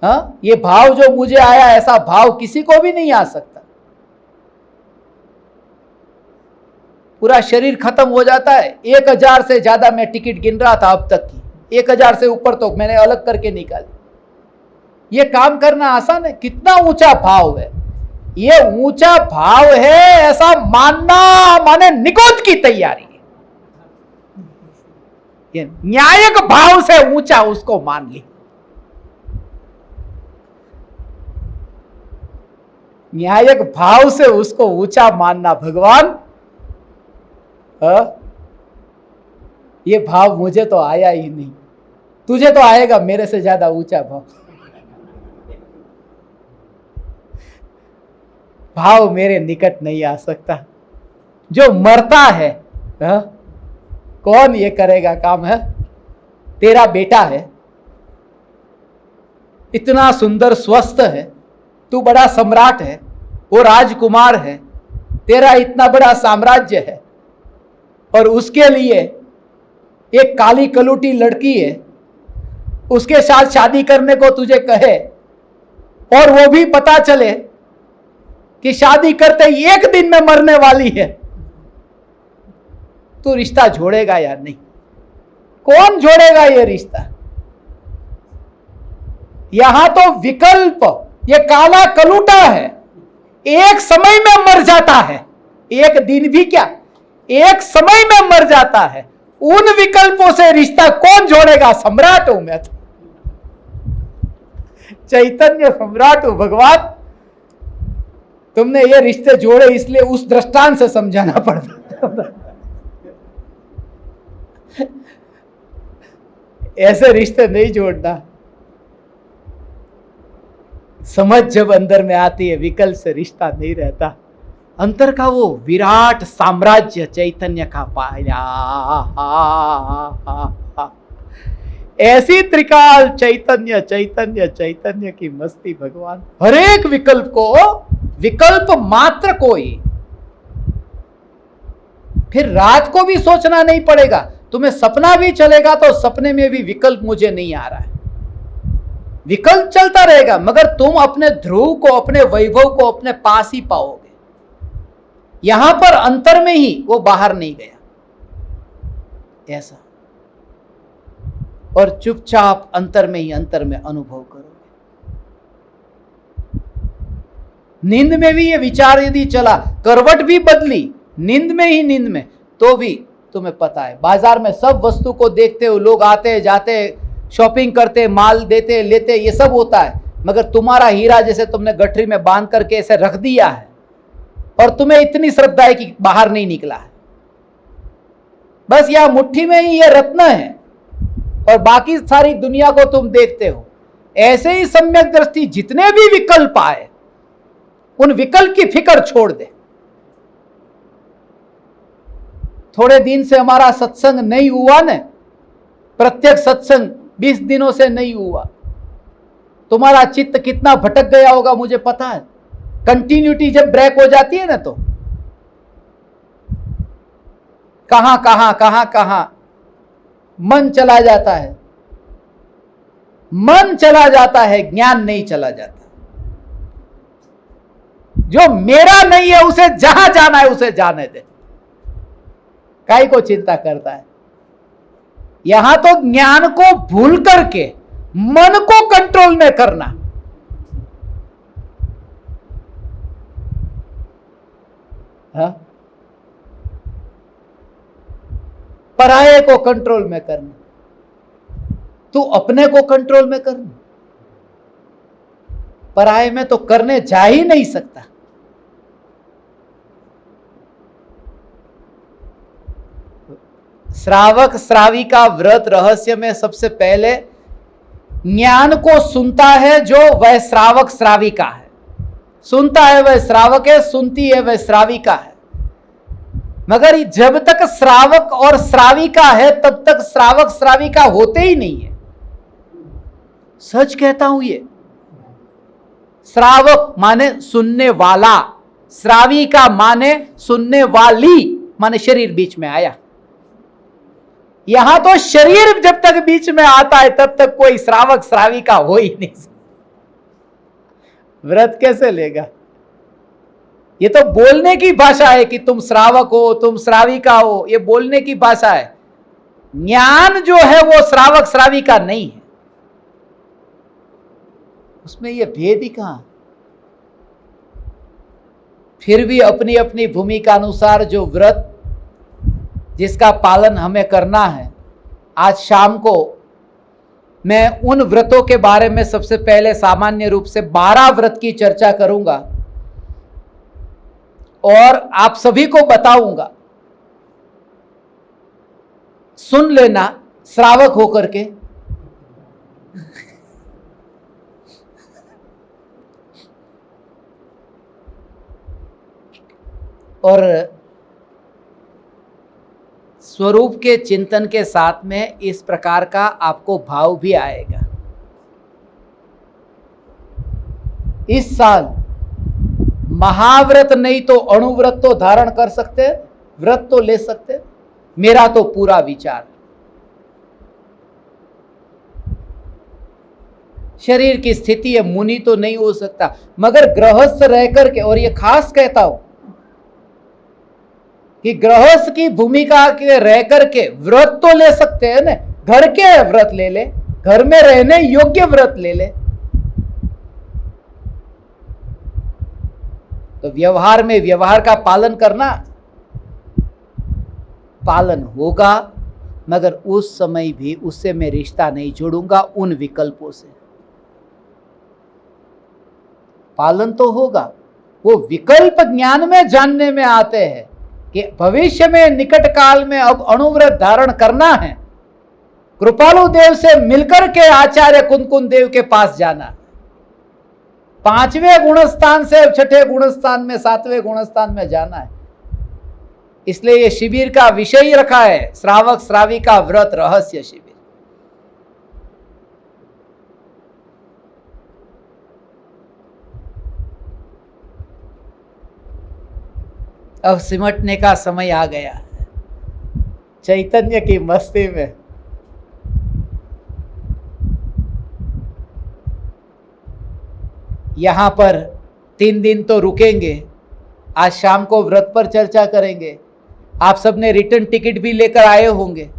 हाँ, ये भाव जो मुझे आया, ऐसा भाव किसी को भी नहीं आ सकता। पूरा शरीर खत्म हो जाता है। 1000 से ज्यादा मैं टिकट गिन रहा था अब तक की, 1000 से ऊपर तो मैंने अलग करके निकाली। ये काम करना आसान है? कितना ऊंचा भाव है, ये ऊंचा भाव है ऐसा मानना माने निकोज की तैयारी है। ये न्यायिक भाव से ऊंचा उसको मान ली। न्यायिक भाव से उसको ऊंचा मानना, भगवान ये भाव मुझे तो आया ही नहीं, तुझे तो आएगा मेरे से ज्यादा ऊंचा भाव। भाव मेरे निकट नहीं आ सकता। जो मरता है, कौन ये करेगा काम है? तेरा बेटा है, इतना सुंदर स्वस्थ है, तू बड़ा सम्राट है, वो राजकुमार है, तेरा इतना बड़ा साम्राज्य है, और उसके लिए एक काली कलूटी लड़की है, उसके साथ शादी करने को तुझे कहे, और वो भी पता चले कि शादी करते ही एक दिन में मरने वाली है, तो रिश्ता जोड़ेगा या नहीं? कौन जोड़ेगा ये रिश्ता? यहां तो विकल्प, ये काला कलूटा है, एक समय में मर जाता है, एक दिन भी क्या, एक समय में मर जाता है। उन विकल्पों से रिश्ता कौन जोड़ेगा? सम्राट हूं मैं तो, चैतन्य सम्राट हूं भगवान। तुमने ये रिश्ते जोड़े इसलिए उस दृष्टांत से समझाना पड़ता। ऐसे रिश्ते नहीं जोड़ना। समझ जब अंदर में आती है, विकल्प से रिश्ता नहीं रहता। अंतर का वो विराट साम्राज्य चैतन्य का पाया। ऐसी त्रिकाल चैतन्य चैतन्य चैतन्य की मस्ती भगवान। हर एक विकल्प को, विकल्प मात्र को ही, फिर रात को भी सोचना नहीं पड़ेगा। तुम्हें सपना भी चलेगा तो सपने में भी विकल्प मुझे नहीं आ रहा है, विकल्प चलता रहेगा, मगर तुम अपने ध्रुव को, अपने वैभव को अपने पास ही पाओगे। यहां पर अंतर में ही, वो बाहर नहीं गया ऐसा। और चुपचाप अंतर में ही, अंतर में अनुभव करोगे। नींद में भी ये विचार यदि चला, करवट भी बदली, नींद में ही, नींद में, तो भी तुम्हें पता है बाजार में सब वस्तु को देखते हो, लोग आते जाते, शॉपिंग करते, माल देते लेते, ये सब होता है, मगर तुम्हारा हीरा जैसे तुमने गठरी में बांध करके ऐसे रख दिया है और तुम्हें इतनी श्रद्धा है कि बाहर नहीं निकला है। बस यहां मुट्ठी में ही ये रत्न है और बाकी सारी दुनिया को तुम देखते हो। ऐसे ही सम्यक दृष्टि जितने भी विकल्प आए, उन विकल्प की फिक्र छोड़ दे। थोड़े दिन से हमारा सत्संग नहीं हुआ न, प्रत्यक्ष सत्संग 20 दिनों से नहीं हुआ, तुम्हारा चित्त कितना भटक गया होगा मुझे पता है। कंटिन्यूटी जब ब्रेक हो जाती है ना, तो कहां कहां कहां कहां मन चला जाता है, मन चला जाता है, ज्ञान नहीं चला जाता। जो मेरा नहीं है उसे जहां जाना है उसे जाने दे, काहे को चिंता करता है। यहां तो ज्ञान को भूल करके मन को कंट्रोल में करना, हाँ? पराये को कंट्रोल में करना, तू अपने को कंट्रोल में करना। पराये में तो करने जा ही नहीं सकता। श्रावक श्राविका व्रत रहस्य में सबसे पहले ज्ञान को सुनता है जो वह श्रावक श्राविका है। सुनता है वह श्रावक है, सुनती है वह श्राविका है। मगर जब तक श्रावक और श्राविका है तब तक श्रावक श्राविका होते ही नहीं है। सच कहता हूं ये। श्रावक माने सुनने वाला, श्राविका माने सुनने वाली, माने शरीर बीच में आया। यहां तो शरीर जब तक बीच में आता है तब तक कोई श्रावक श्राविका हो ही नहीं सकता। व्रत कैसे लेगा? ये तो बोलने की भाषा है कि तुम श्रावक हो, तुम श्राविका हो, ये बोलने की भाषा है। ज्ञान जो है वो श्रावक श्राविका नहीं है, उसमें ये भेद ही कहां। फिर भी अपनी अपनी भूमिका अनुसार जो व्रत जिसका पालन हमें करना है, आज शाम को मैं उन व्रतों के बारे में सबसे पहले सामान्य रूप से 12 व्रत की चर्चा करूंगा और आप सभी को बताऊंगा। सुन लेना श्रावक होकर के। और स्वरूप के चिंतन के साथ में इस प्रकार का आपको भाव भी आएगा। इस साल महाव्रत नहीं तो अणुव्रत तो धारण कर सकते, व्रत तो ले सकते, मेरा तो पूरा विचार। शरीर की स्थिति है, मुनि तो नहीं हो सकता, मगर गृहस्थ रह करके, और ये खास कहता हूं कि गृहस्थ की भूमिका के रह करके व्रत तो ले सकते हैं ना। घर के व्रत ले ले, घर में रहने योग्य व्रत ले ले। तो व्यवहार में व्यवहार का पालन करना, पालन होगा, मगर उस समय भी उससे मैं रिश्ता नहीं जोड़ूंगा उन विकल्पों से। पालन तो होगा, वो विकल्प ज्ञान में जानने में आते हैं कि भविष्य में निकट काल में अब अणुव्रत धारण करना है, कृपालु देव से मिलकर के आचार्य कुंकुन देव के पास जाना, 5वें गुणस्थान से 6ठे गुणस्थान में 7वें गुणस्थान में जाना है। इसलिए ये शिविर का विषय ही रखा है, श्रावक श्राविका व्रत रहस्य शिविर। अब सिमटने का समय आ गया है चैतन्य की मस्ती में। यहां पर 3 दिन तो रुकेंगे, आज शाम को व्रत पर चर्चा करेंगे। आप सबने रिटर्न टिकट भी लेकर आए होंगे,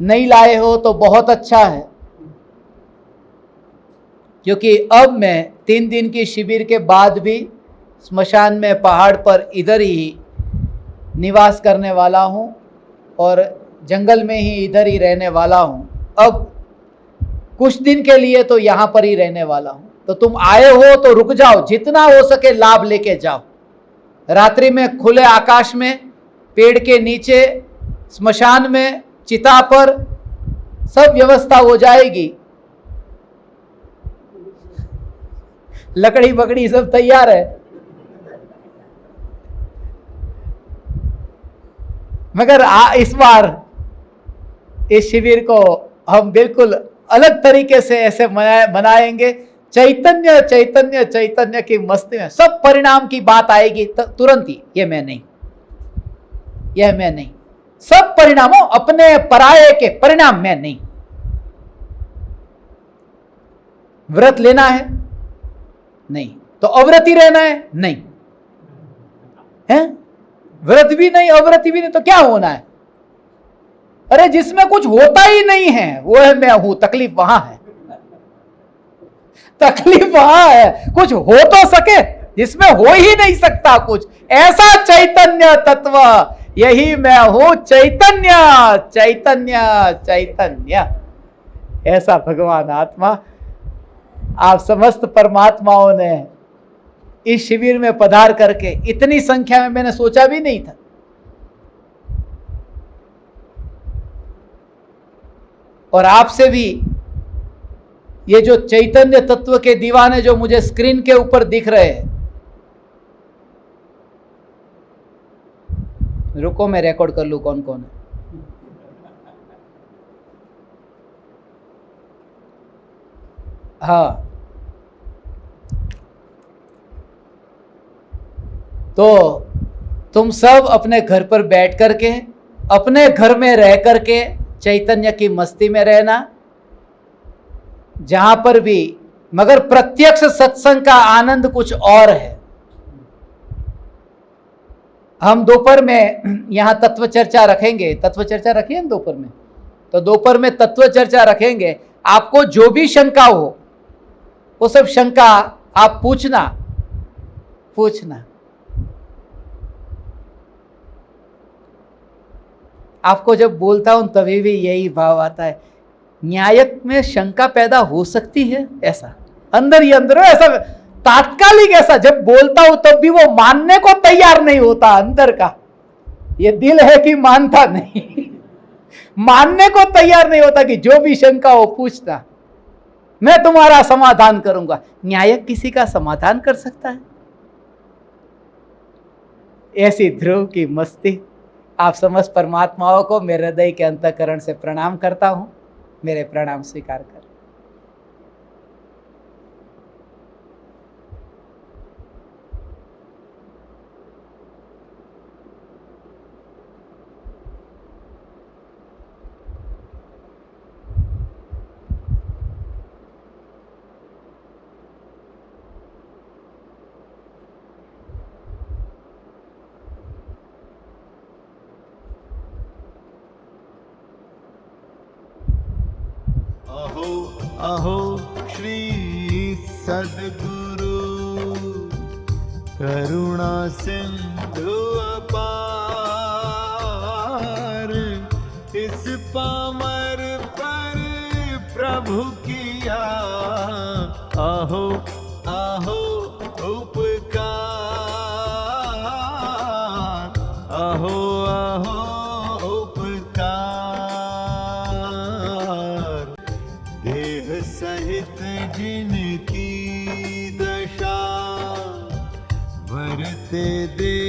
नहीं लाए हो तो बहुत अच्छा है, क्योंकि अब मैं 3 दिन की शिविर के बाद भी स्मशान में पहाड़ पर इधर ही निवास करने वाला हूं और जंगल में ही इधर ही रहने वाला हूं। अब कुछ दिन के लिए तो यहां पर ही रहने वाला हूं, तो तुम आए हो तो रुक जाओ, जितना हो सके लाभ लेके जाओ। रात्रि में खुले आकाश में, पेड़ के नीचे, स्मशान में, चिता पर सब व्यवस्था हो जाएगी, लकड़ी बकड़ी सब तैयार है। मगर इस बार इस शिविर को हम बिल्कुल अलग तरीके से ऐसे मनाएंगे। चैतन्य चैतन्य चैतन्य की मस्ती में सब परिणाम की बात आएगी तुरंत ही। यह मैं नहीं, सब परिणामों अपने पराये के परिणाम मैं नहीं। व्रत लेना है नहीं, तो अव्रती रहना है नहीं, है व्रत भी नहीं अव्रती भी नहीं, तो क्या होना है? अरे जिसमें कुछ होता ही नहीं है वो है मैं हूं। तकलीफ वहां है, तकलीफ वहां है। कुछ हो तो सके, जिसमें हो ही नहीं सकता कुछ, ऐसा चैतन्य तत्व, यही मैं हूं। चैतन्य चैतन्य चैतन्य, ऐसा भगवान आत्मा। आप समस्त परमात्माओं ने इस शिविर में पधार करके, इतनी संख्या में मैंने सोचा भी नहीं था। और आपसे भी ये जो चैतन्य तत्व के दीवाने जो मुझे स्क्रीन के ऊपर दिख रहे हैं, रुको मैं रिकॉर्ड कर लूं कौन कौन है। हाँ, तो तुम सब अपने घर पर बैठ करके, अपने घर में रह करके चैतन्य की मस्ती में रहना, जहां पर भी, मगर प्रत्यक्ष सत्संग का आनंद कुछ और है। हम दोपहर में यहां तत्व चर्चा रखेंगे, तत्व चर्चा रखिए हम दोपहर में, तो दोपहर में तत्व चर्चा रखेंगे। आपको जो भी शंका हो वो सब शंका आप पूछना। आपको जब बोलता हूं तभी भी यही भाव आता है, न्यायक में शंका पैदा हो सकती है, ऐसा अंदर ही अंदर, ऐसा तात्कालिक, ऐसा जब बोलता हूं तब भी वो मानने को तैयार नहीं होता। अंदर का ये दिल है कि मानता नहीं, मानने को तैयार नहीं होता कि जो भी शंका हो पूछना, मैं तुम्हारा समाधान करूंगा। न्यायक किसी का समाधान कर सकता है? ऐसी ध्रुव की मस्ती। आप समस्त परमात्माओं को मेरे हृदय के अंतःकरण से प्रणाम करता हूं। मेरे प्रणाम स्वीकार कर। अहो अहो श्री सद्गुरु करुणा सिंधु अपार, पामर पर प्रभु किया आहो आहो उपकार, आहो आहो उपकार। देह सहित जिनकी दशा, वरते दे